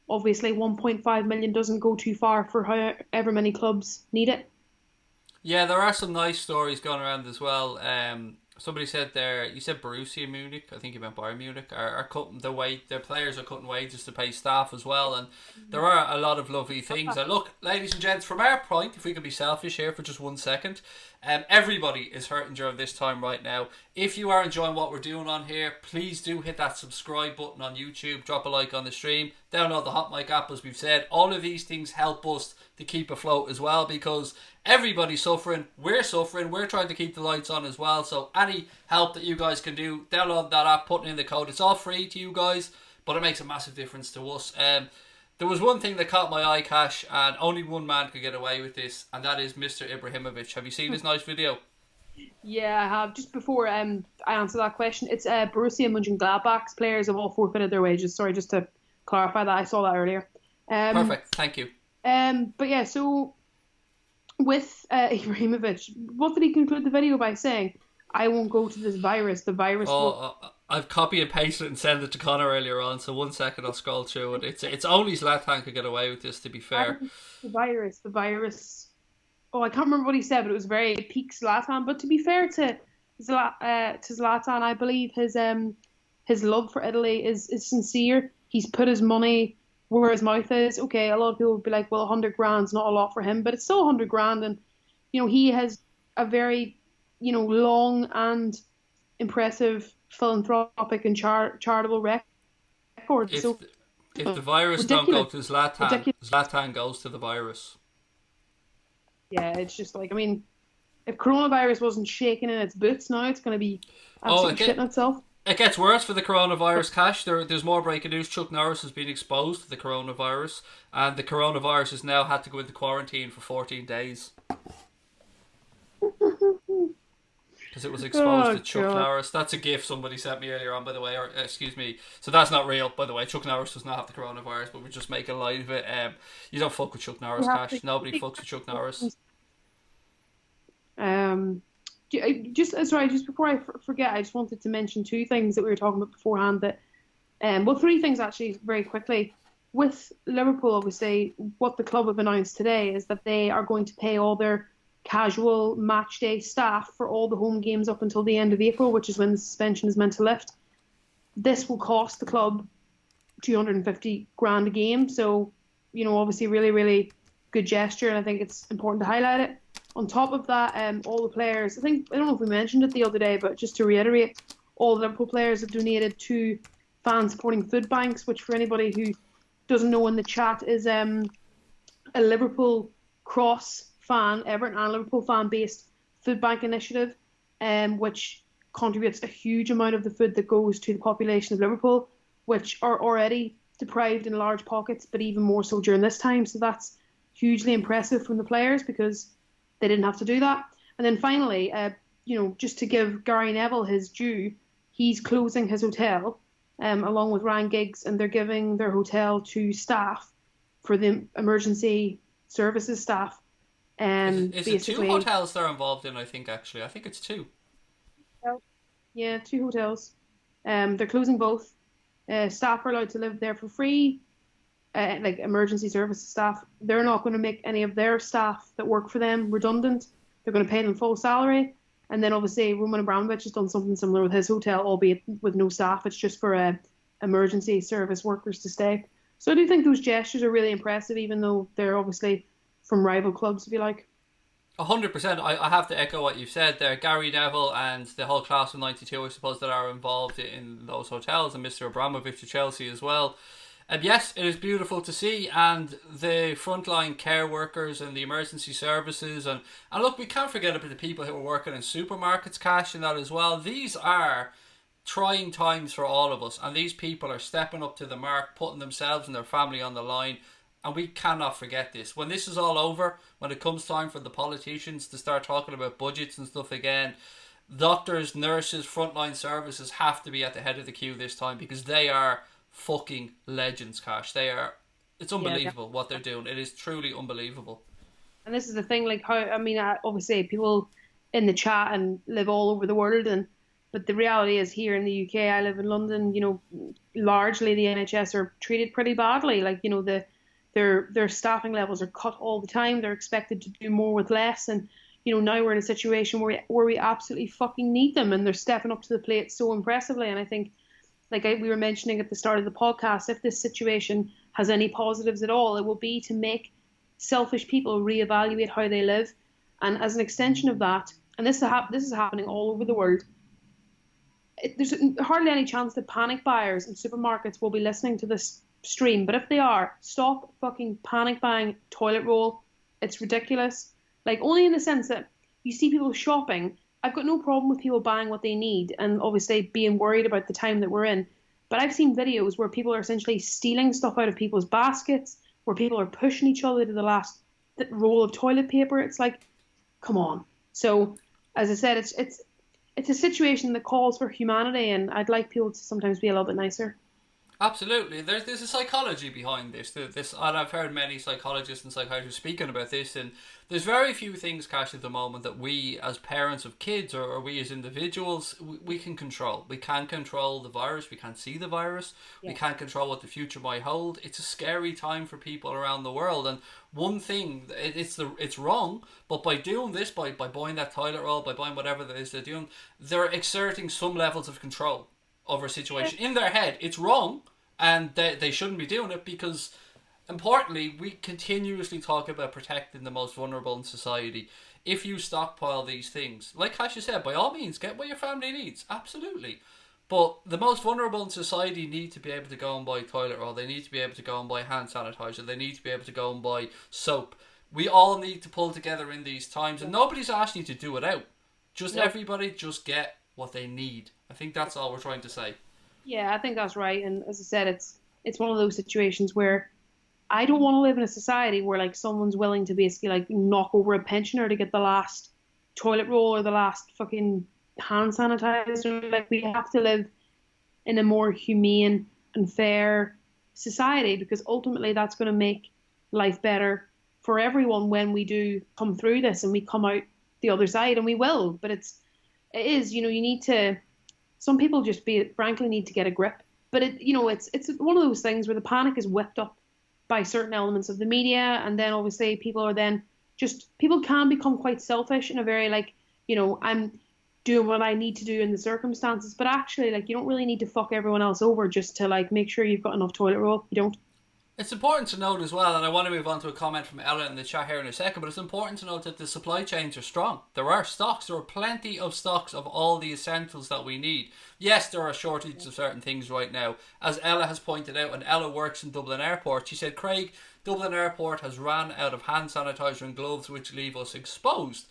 obviously 1.5 million doesn't go too far for however many clubs need it. Yeah, there are some nice stories going around as well. Somebody said there, you said Borussia Munich, I think you meant Bayern Munich, are cutting their players are cutting wages to pay staff as well, and there are a lot of lovely things. And look, ladies and gents, from our point, if we can be selfish here for just 1 second, everybody is hurting during this time right now. If you are enjoying what we're doing on here, please do hit that subscribe button on YouTube, drop a like on the stream, download the Hot Mic app as we've said. All of these things help us to keep afloat as well, because everybody's suffering, we're trying to keep the lights on as well. So any help that you guys can do, download that app, put in the code. It's all free to you guys, but it makes a massive difference to us. There was one thing that caught my eye, Cash, and only one man could get away with this, and that is Mr. Ibrahimovic. Have you seen this nice video? Yeah, I have. Just before I answer that question, it's Borussia Mönchengladbach's players have all forfeited their wages. Sorry, just to clarify that. I saw that earlier. Perfect, thank you. But yeah, so with Ibrahimovic, what did he conclude the video by saying? I won't go to this virus. The virus will... I've copy and pasted it and sent it to Connor earlier on, so 1 second I'll scroll through it. It's only Zlatan could get away with this, to be fair. The virus. Oh, I can't remember what he said, but it was very peak Zlatan. But to be fair to Zlatan, I believe his love for Italy is sincere. He's put his money where his mouth is. Okay, a lot of people would be like, well, 100 grand's not a lot for him, but it's still 100 grand, and you know, he has a very, you know, long and impressive philanthropic and charitable record. If the virus don't go to Zlatan, Zlatan goes to the virus. Yeah, it's just like, I mean, if coronavirus wasn't shaking in its boots, now it's going to be absolutely shitting itself. It gets worse for the coronavirus, Cash. There's more breaking news. Chuck Norris has been exposed to the coronavirus, and the coronavirus has now had to go into quarantine for 14 days. Because it was exposed to Chuck Norris. That's a gif somebody sent me earlier on, by the way. Or excuse me. So that's not real, by the way. Chuck Norris does not have the coronavirus, but we're just making light of it. You don't fuck with Chuck Norris, Cash. Nobody fucks with Chuck Norris. Just before I forget, I just wanted to mention two things that we were talking about beforehand. Three things actually, very quickly. With Liverpool, obviously, what the club have announced today is that they are going to pay all their casual match day staff for all the home games up until the end of April, which is when the suspension is meant to lift. This will cost the club 250 grand a game. So, you know, obviously really, really good gesture, and I think it's important to highlight it. On top of that, all the players, I don't know if we mentioned it the other day, but just to reiterate, all the Liverpool players have donated to fan supporting food banks, which for anybody who doesn't know in the chat is a Liverpool Cross fan, Everton and Liverpool fan based food bank initiative, which contributes a huge amount of the food that goes to the population of Liverpool, which are already deprived in large pockets, but even more so during this time. So that's hugely impressive from the players, because they didn't have to do that. And then finally, just to give Gary Neville his due, he's closing his hotel along with Ryan Giggs, and they're giving their hotel to staff for the emergency services staff. Is it two hotels they're involved in? I think it's two. Yeah, two hotels. They're closing both. Staff are allowed to live there for free. Like emergency services staff, they're not going to make any of their staff that work for them redundant. They're going to pay them full salary. And then obviously Roman Abramovich has done something similar with his hotel, albeit with no staff. It's just for emergency service workers to stay. So I do think those gestures are really impressive, even though they're obviously from rival clubs, if you like. 100%. I have to echo what you've said there. Gary Neville and the whole class of '92, I suppose, that are involved in those hotels, and Mr. Abramovich to Chelsea as well. Yes, it is beautiful to see, and the frontline care workers and the emergency services, and look, we can't forget about the people who are working in supermarkets, cash and that as well. These are trying times for all of us, and these people are stepping up to the mark, putting themselves and their family on the line, and we cannot forget this. When this is all over, when it comes time for the politicians to start talking about budgets and stuff again, doctors, nurses, frontline services have to be at the head of the queue this time, because they are fucking legends, Cash. They are. It's unbelievable what they're doing. It is truly unbelievable. And this is the thing, like how obviously people in the chat and live all over the world, but the reality is here in the UK, I live in London. Largely the NHS are treated pretty badly. Like their staffing levels are cut all the time. They're expected to do more with less, and now we're in a situation where we absolutely fucking need them, and they're stepping up to the plate so impressively. And I think, like we were mentioning at the start of the podcast, if this situation has any positives at all, it will be to make selfish people reevaluate how they live. And as an extension of that, and this is happening all over the world, there's hardly any chance that panic buyers in supermarkets will be listening to this stream. But if they are, stop fucking panic buying toilet roll. It's ridiculous. Like, only in the sense that you see people shopping. I've got no problem with people buying what they need and obviously being worried about the time that we're in. But I've seen videos where people are essentially stealing stuff out of people's baskets, where people are pushing each other to the last roll of toilet paper. It's like, come on. So, as I said, it's a situation that calls for humanity, and I'd like people to sometimes be a little bit nicer. Absolutely. There's a psychology behind this. And I've heard many psychologists and psychiatrists speaking about this, and there's very few things, Cash, at the moment that we as parents of kids or we as individuals, we can control. We can't control the virus. We can't see the virus. Yeah. We can't control what the future might hold. It's a scary time for people around the world. And one thing, it's wrong, but by doing this, by buying that toilet roll, by buying whatever it is they're doing, they're exerting some levels of control over a situation. In their head, it's wrong, and they shouldn't be doing it, because importantly, we continuously talk about protecting the most vulnerable in society. If you stockpile these things, like Kasia said, by all means, get what your family needs, absolutely. But the most vulnerable in society need to be able to go and buy toilet roll. They need to be able to go and buy hand sanitizer. They need to be able to go and buy soap. We all need to pull together in these times, and nobody's asking you to do it out. Just everybody just get what they need. I think that's all we're trying to say. Yeah, I think that's right. And as I said, it's one of those situations where I don't want to live in a society where like someone's willing to basically like knock over a pensioner to get the last toilet roll or the last fucking hand sanitizer. Like, we have to live in a more humane and fair society, because ultimately that's going to make life better for everyone when we do come through this and we come out the other side, and we will. But it is, you need to. Some people just frankly need to get a grip. But it's one of those things where the panic is whipped up by certain elements of the media, and then obviously people can become quite selfish in a very I'm doing what I need to do in the circumstances. But actually, you don't really need to fuck everyone else over just to make sure you've got enough toilet roll. You don't. It's important to note as well, and I want to move on to a comment from Ella in the chat here in a second, but it's important to note that the supply chains are strong. There are stocks. There are plenty of stocks of all the essentials that we need. Yes, there are shortages of certain things right now. As Ella has pointed out, and Ella works in Dublin Airport, she said, Craig, Dublin Airport has ran out of hand sanitizer and gloves, which leave us exposed.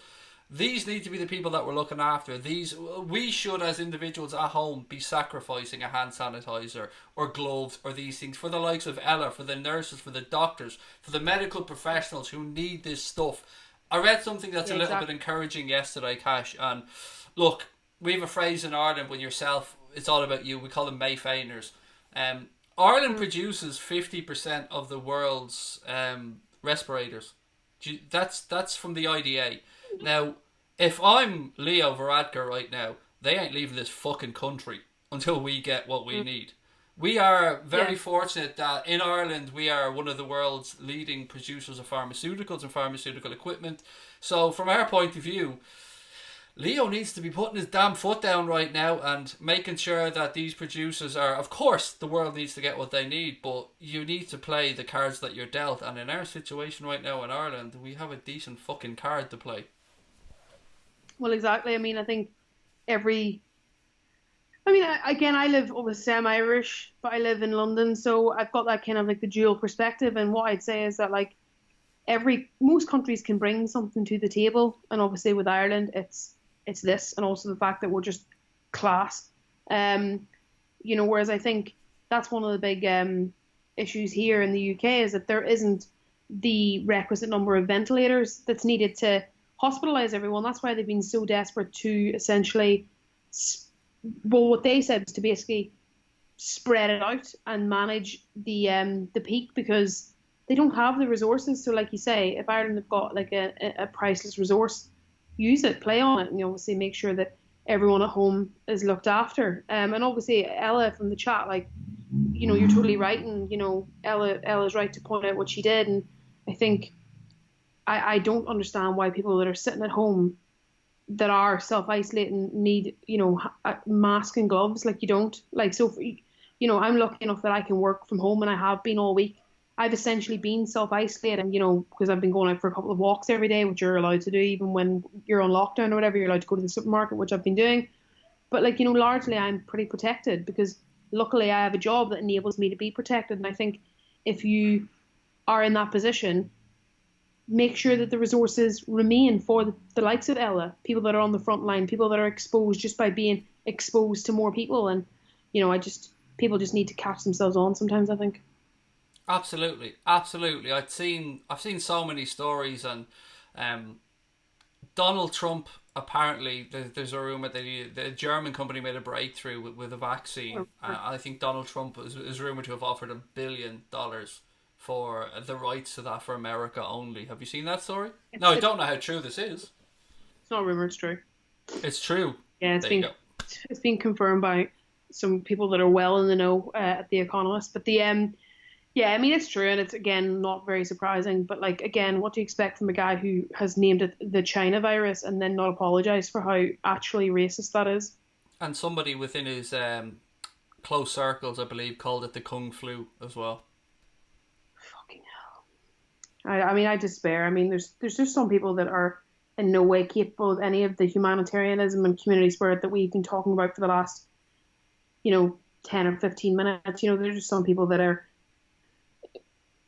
These need to be the people that we're looking after. We should, as individuals at home, be sacrificing a hand sanitizer or gloves or these things for the likes of Ella, for the nurses, for the doctors, for the medical professionals who need this stuff. I read something that's a little bit encouraging yesterday, Cash. And look, we have a phrase in Ireland when it's all about you. We call them Mayfainers. Ireland produces 50% of the world's respirators. That's from the IDA. Now, if I'm Leo Varadkar right now, they ain't leaving this fucking country until we get what we need. We are very fortunate that in Ireland we are one of the world's leading producers of pharmaceuticals and pharmaceutical equipment. So from our point of view, Leo needs to be putting his damn foot down right now and making sure that these producers are, of course, the world needs to get what they need, but you need to play the cards that you're dealt. And in our situation right now in Ireland, we have a decent fucking card to play. Well, exactly. I mean, I think every I mean, again, I live, obviously I'm Irish, but I live in London, so I've got that kind of like the dual perspective. And what I'd say is that like most countries can bring something to the table, and obviously with Ireland, it's this, and also the fact that we're just class. Um, whereas I think that's one of the big issues here in the UK is that there isn't the requisite number of ventilators that's needed to hospitalise everyone. That's why they've been so desperate to essentially, well, what they said was to basically spread it out and manage the peak because they don't have the resources. So, like you say, if Ireland have got like a priceless resource, use it, play on it, and obviously make sure that everyone at home is looked after. And obviously, Ella from the chat, like, you're totally right, and Ella's right to point out what she did. And I think I don't understand why people that are sitting at home that are self-isolating need a mask and gloves. Like, you don't, like, so I'm lucky enough that I can work from home, and I have been all week. I've essentially been self-isolating, because I've been going out for a couple of walks every day, which you're allowed to do even when you're on lockdown or whatever. You're allowed to go to the supermarket, which I've been doing. But like, largely I'm pretty protected because luckily I have a job that enables me to be protected. And I think if you are in that position, make sure that the resources remain for the likes of Ella, people that are on the front line, people that are exposed just by being exposed to more people. And, people just need to catch themselves on sometimes, I think. Absolutely. I've seen so many stories, and Donald Trump, apparently there's a rumor that the German company made a breakthrough with a vaccine. I think Donald Trump is rumored to have offered $1 billion for the rights to that for America only. Have you seen that story? No, I don't know how true this is. It's not a rumor, it's true. It's true. Yeah, it's been confirmed by some people that are well in the know at The Economist. But yeah, I mean, it's true, and it's, again, not very surprising. But, like, again, what do you expect from a guy who has named it the China virus and then not apologise for how actually racist that is? And somebody within his close circles, I believe, called it the Kung Flu as well. Fucking hell. I mean, I despair. I mean, there's just some people that are in no way capable of any of the humanitarianism and community spirit that we've been talking about for the last, 10 or 15 minutes. There's just some people that are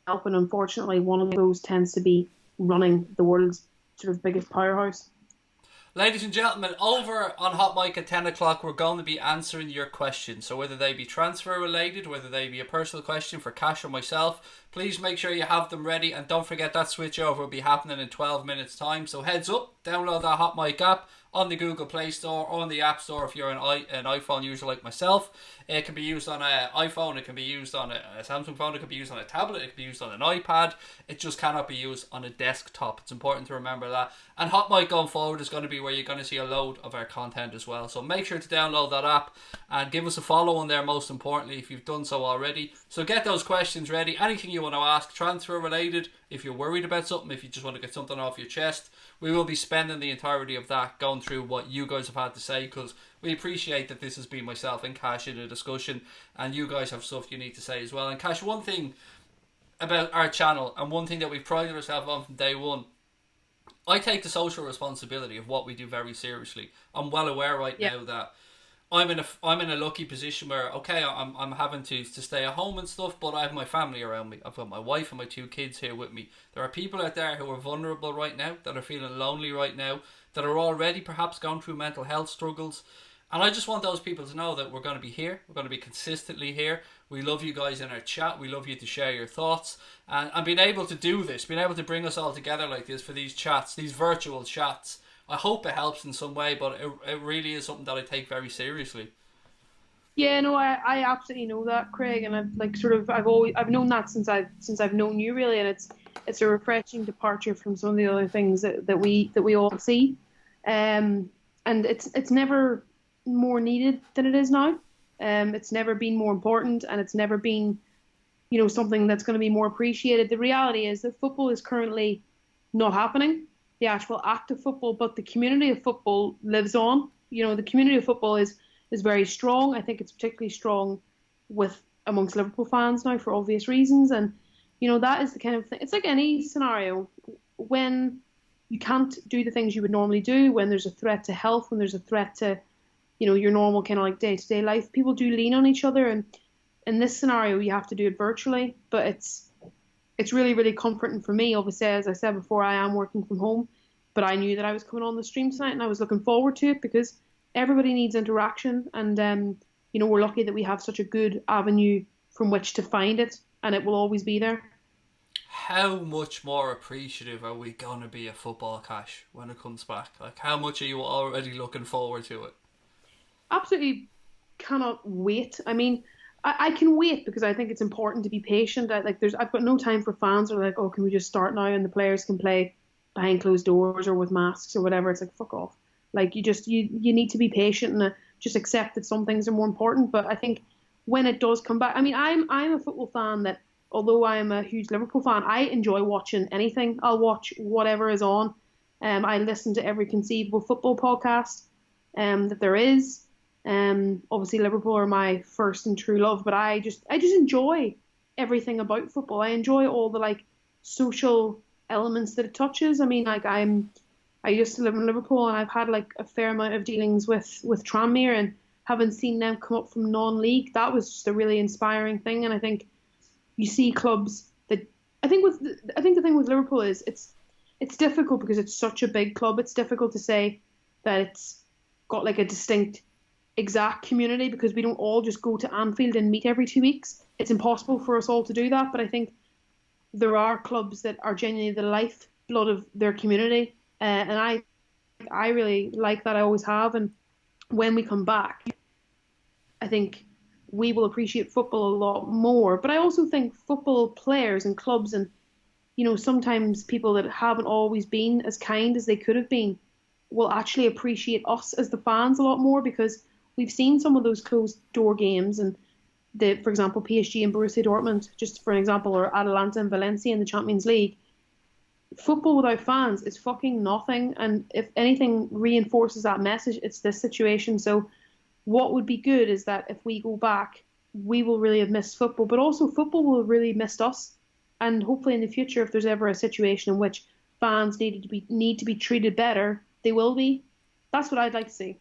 help, and unfortunately one of those tends to be running the world's sort of biggest powerhouse. Ladies and gentlemen, over on Hot Mic at 10 o'clock, we're going to be answering your questions. So whether they be transfer related, whether they be a personal question for Cash or myself, please make sure you have them ready. And don't forget that switch over will be happening in 12 minutes time. So heads up, download that Hot Mic app on the Google Play Store or on the App Store if you're an iPhone user like myself. It can be used on an iPhone, it can be used on a Samsung phone, it can be used on a tablet, it can be used on an iPad. It just cannot be used on a desktop. It's important to remember that. And Hot Mic going forward is going to be where you're going to see a load of our content as well. So make sure to download that app and give us a follow on there, most importantly, if you've done so already. So get those questions ready. Anything you want to ask, transfer related, if you're worried about something, if you just want to get something off your chest, we will be spending the entirety of that going through what you guys have had to say, because we appreciate that this has been myself and Cash in a discussion, and you guys have stuff you need to say as well. And Cash, one thing about our channel, and one thing that we've prided ourselves on from day one, I take the social responsibility of what we do very seriously. I'm well aware now that I'm in a lucky position where, okay, I'm having to stay at home and stuff, but I have my family around me. I've got my wife and my 2 kids here with me. There are people out there who are vulnerable right now, that are feeling lonely right now, that are already perhaps going through mental health struggles. And I just want those people to know that we're going to be here. We're going to be consistently here. We love you guys in our chat. We love you to share your thoughts. And being able to do this, being able to bring us all together like this for these chats, these virtual chats, I hope it helps in some way, but it really is something that I take very seriously. Yeah, no, I absolutely know that, Craig, and I've known that since I've known you, really, and it's a refreshing departure from some of the other things that we all see, and it's never more needed than it is now. It's never been more important, and it's never been, something that's going to be more appreciated. The reality is that football is currently not happening, the actual act of football, but the community of football lives on. The community of football is very strong. I think it's particularly strong amongst Liverpool fans now for obvious reasons. And, that is the kind of thing. It's like any scenario when you can't do the things you would normally do, when there's a threat to health, when there's a threat to, your normal kind of like day-to-day life. People do lean on each other, and in this scenario, you have to do it virtually. But it's really, really comforting for me. Obviously, as I said before, I am working from home, but I knew that I was coming on the stream tonight, and I was looking forward to it because everybody needs interaction, and we're lucky that we have such a good avenue from which to find it, and it will always be there. How much more appreciative are we going to be of football, Cash, when it comes back? Like, how much are you already looking forward to it? Absolutely cannot wait. I mean, I can wait because I think it's important to be patient. I've got no time for fans who are like, oh, can we just start now and the players can play behind closed doors or with masks or whatever. It's like, fuck off. Like, you need to be patient and just accept that some things are more important. But I think when it does come back, I mean, I'm a football fan that, although I am a huge Liverpool fan, I enjoy watching anything. I'll watch whatever is on. I listen to every conceivable football podcast that there is. Obviously Liverpool are my first and true love, but I just enjoy everything about football. I enjoy all the like social elements that it touches. I mean, like I used to live in Liverpool, and I've had like a fair amount of dealings with Tranmere, and having seen them come up from non-league, that was just a really inspiring thing. And I think you see clubs that I think the thing with Liverpool is it's difficult because it's such a big club. It's difficult to say that it's got like a distinct exact community because we don't all just go to Anfield and meet every 2 weeks. It's impossible for us all to do that, but I think there are clubs that are genuinely the lifeblood of their community, and I really like that. I always have, and when we come back, I think we will appreciate football a lot more. But I also think football players and clubs and sometimes people that haven't always been as kind as they could have been will actually appreciate us as the fans a lot more, because we've seen some of those closed door games, and for example, PSG and Borussia Dortmund, just for an example, or Atalanta and Valencia in the Champions League. Football without fans is fucking nothing, and if anything reinforces that message, it's this situation. So what would be good is that if we go back, we will really have missed football, but also football will have really missed us. And hopefully in the future, if there's ever a situation in which fans need to be treated better, they will be. That's what I'd like to see.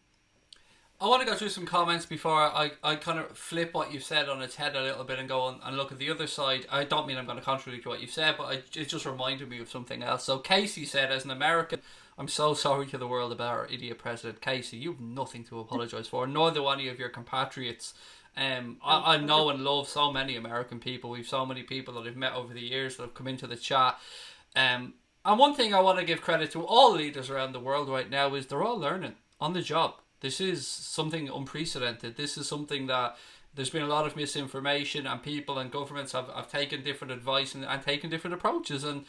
I want to go through some comments before I kind of flip what you've said on its head a little bit and go on and look at the other side. I don't mean I'm going to contradict what you've said, but it just reminded me of something else. So Casey said, as an American, I'm so sorry to the world about our idiot president. Casey, you've nothing to apologise for, nor do any of your compatriots. I know and love so many American people. We've so many people that I've met over the years that have come into the chat. And one thing I want to give credit to all leaders around the world right now is they're all learning on the job. This is something unprecedented. This is something that there's been a lot of misinformation, and people and governments have taken different advice and taken different approaches. And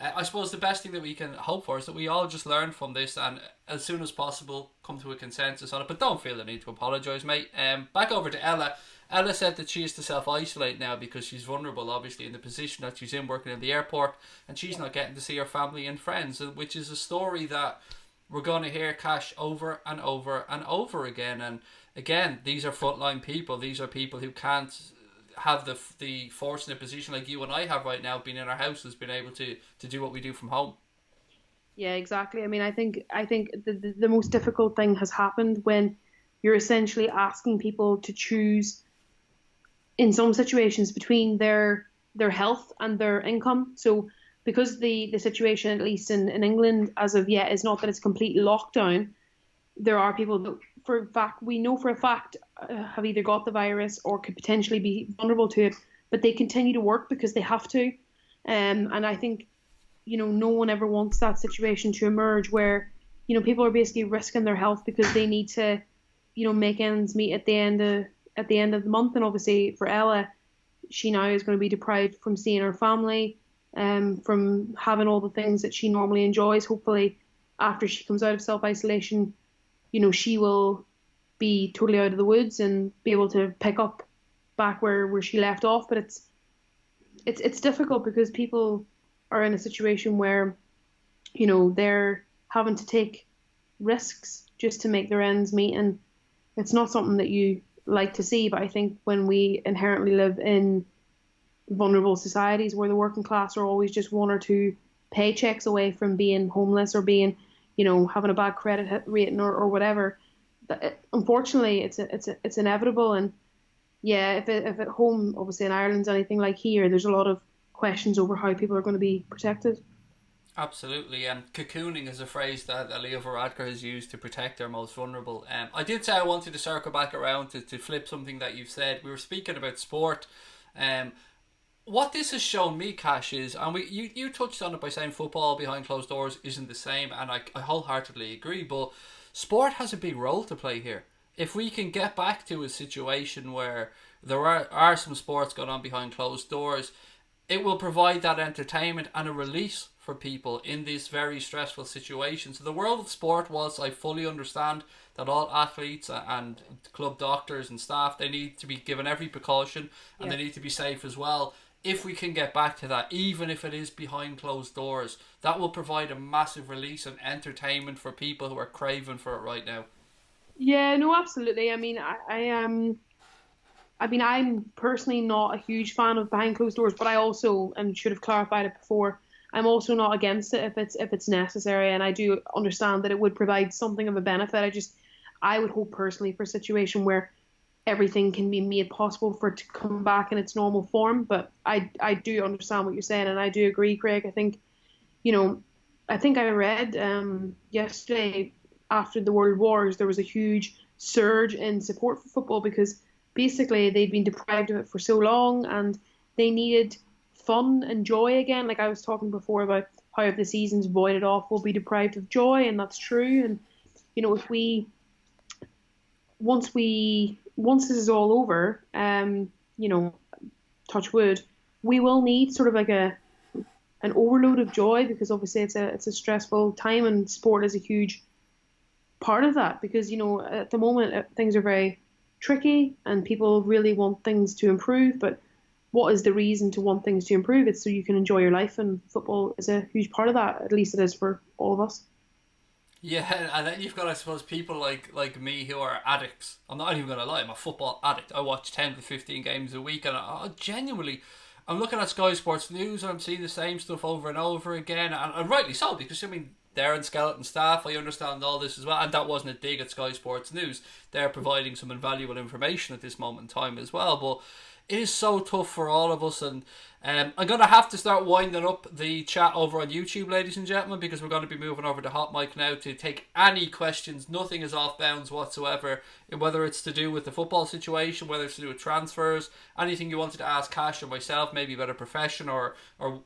I suppose the best thing that we can hope for is that we all just learn from this and as soon as possible come to a consensus on it. But don't feel the need to apologise, mate. Back over to Ella. Ella said that she has to self-isolate now because she's vulnerable, obviously, in the position that she's in working in the airport, and she's not getting to see her family and friends, which is a story that we're going to hear, Cash, over and over and over again. And again, these are frontline people. These are people who can't have the fortunate position like you and I have right now, being in our houses, being able to do what we do from home. Yeah, exactly. I mean, I think the most difficult thing has happened when you're essentially asking people to choose, in some situations, between their health and their income. So because the situation, at least in England as of yet, is not that it's complete lockdown, there are people that we know for a fact have either got the virus or could potentially be vulnerable to it, but they continue to work because they have to. And I think, no one ever wants that situation to emerge where, people are basically risking their health because they need to, make ends meet at the end of the month. And obviously for Ella, she now is going to be deprived from seeing her family, from having all the things that she normally enjoys. Hopefully after she comes out of self-isolation, she will be totally out of the woods and be able to pick up back where she left off. But it's difficult because people are in a situation where, they're having to take risks just to make their ends meet. And it's not something that you like to see. But I think when we inherently live in vulnerable societies where the working class are always just one or two paychecks away from being homeless or being, having a bad credit rating or whatever, unfortunately, it's inevitable. And yeah, if at home, obviously in Ireland's anything like here, there's a lot of questions over how people are going to be protected. Absolutely, and cocooning is a phrase that Leo Varadkar has used to protect our most vulnerable. I did say I wanted to circle back around to flip something that you've said. We were speaking about sport. Um, what this has shown me, Cash, is, and you touched on it by saying football behind closed doors isn't the same, and I wholeheartedly agree, but sport has a big role to play here. If we can get back to a situation where there are some sports going on behind closed doors, it will provide that entertainment and a release for people in this very stressful situation. So the world of sport, whilst I fully understand that all athletes and club doctors and staff, they need to be given every precaution and they need to be safe as well. If we can get back to that, even if it is behind closed doors, that will provide a massive release and entertainment for people who are craving for it right now. Yeah, no, absolutely. I mean, I mean, I'm personally not a huge fan of behind closed doors, but I also, and should have clarified it before, I'm also not against it if it's necessary, and I do understand that it would provide something of a benefit. I would hope personally for a situation where everything can be made possible for it to come back in its normal form. But I do understand what you're saying, and I do agree, Craig. I think, you know, I think I read yesterday after the World Wars there was a huge surge in support for football because basically they'd been deprived of it for so long and they needed fun and joy again. Like I was talking before about how if the season's voided off, we'll be deprived of joy, and that's true. And you know, if we once this is all over, you know, touch wood, we will need sort of like an overload of joy because obviously it's a stressful time and sport is a huge part of that because you know at the moment things are very tricky and people really want things to improve, but what is the reason to want things to improve? It's so you can enjoy your life, and football is a huge part of that. At least it is for all of us. Yeah, and then you've got, I suppose, people like me who are addicts. I'm not even going to lie, I'm a football addict. I watch 10 to 15 games a week, and I genuinely, I'm looking at Sky Sports News and I'm seeing the same stuff over and over again, and rightly so, because, I mean, they're in skeleton staff, I understand all this as well, and that wasn't a dig at Sky Sports News. They're providing some invaluable information at this moment in time as well, but it is so tough for all of us, and I'm going to have to start winding up the chat over on YouTube, ladies and gentlemen, because we're going to be moving over to Hot Mic now to take any questions. Nothing is off bounds whatsoever, whether it's to do with the football situation, whether it's to do with transfers, anything you wanted to ask Cash or myself, maybe about a profession or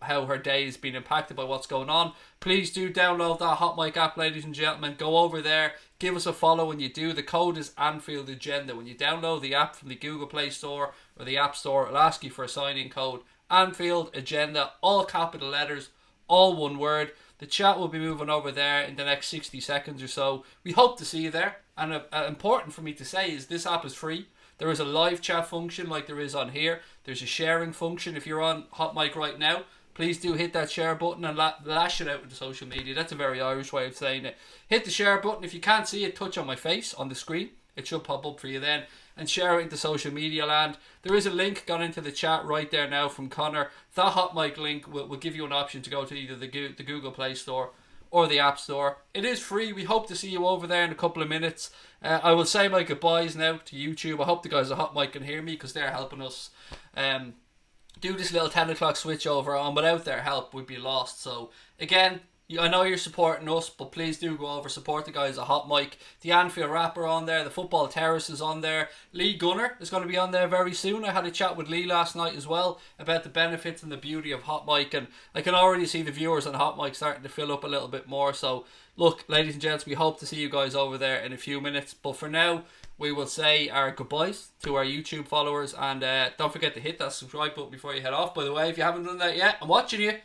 how her day has been impacted by what's going on. Please do download that Hot Mic app, ladies and gentlemen. Go over there, give us a follow when you do. The code is Anfield Agenda. When you download the app from the Google Play Store or the App Store, it'll ask you for a sign-in code. Anfield Agenda, all capital letters, all one word. The chat will be moving over there in the next 60 seconds or so. We hope to see you there. And important for me to say is this app is free. There is a live chat function like there is on here. There's a sharing function. If you're on Hot Mic right now, please do hit that share button and lash it out with the social media. That's a very Irish way of saying it. Hit the share button. If you can't see it, touch on my face on the screen. It should pop up for you then. And share it into social media land. There is a link gone into the chat right there now from Connor. That Hot Mic link will give you an option to go to either the Google Play Store or the App Store. It is free. We hope to see you over there in a couple of minutes. I will say my goodbyes now to YouTube. I hope the guys at Hot Mic can hear me because they're helping us do this little 10 o'clock switch over on. Without their help, we'd be lost. So, again, I know you're supporting us, but please do go over, support the guys at Hot Mic. The Anfield Rapper on there, the Football Terrace is on there. Lee Gunner is going to be on there very soon. I had a chat with Lee last night as well about the benefits and the beauty of Hot Mic, and I can already see the viewers on Hot Mic starting to fill up a little bit more. So, look, ladies and gents, we hope to see you guys over there in a few minutes. But for now, we will say our goodbyes to our YouTube followers, and don't forget to hit that subscribe button before you head off. By the way, if you haven't done that yet, I'm watching you.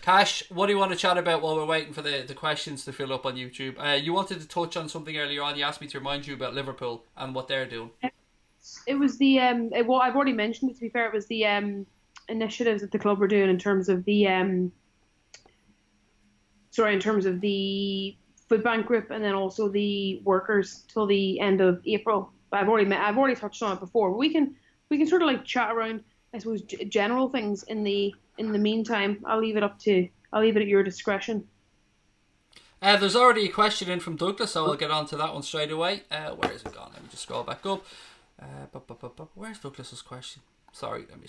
Cash, what do you want to chat about while we're waiting for the questions to fill up on YouTube? You wanted to touch on something earlier on. You asked me to remind you about Liverpool and what they're doing. It was the well, I've already mentioned it. To be fair, it was the initiatives that the club were doing in terms of the in terms of the food bank group, and then also the workers till the end of April. But I've already touched on it before. But we can sort of like chat around, I suppose, general things in the meantime. I'll leave it at your discretion. There's already a question in from Douglas, so I'll get on to that one straight away. Where is it gone? Let me just scroll back up. Where's Douglas's question? Sorry, let me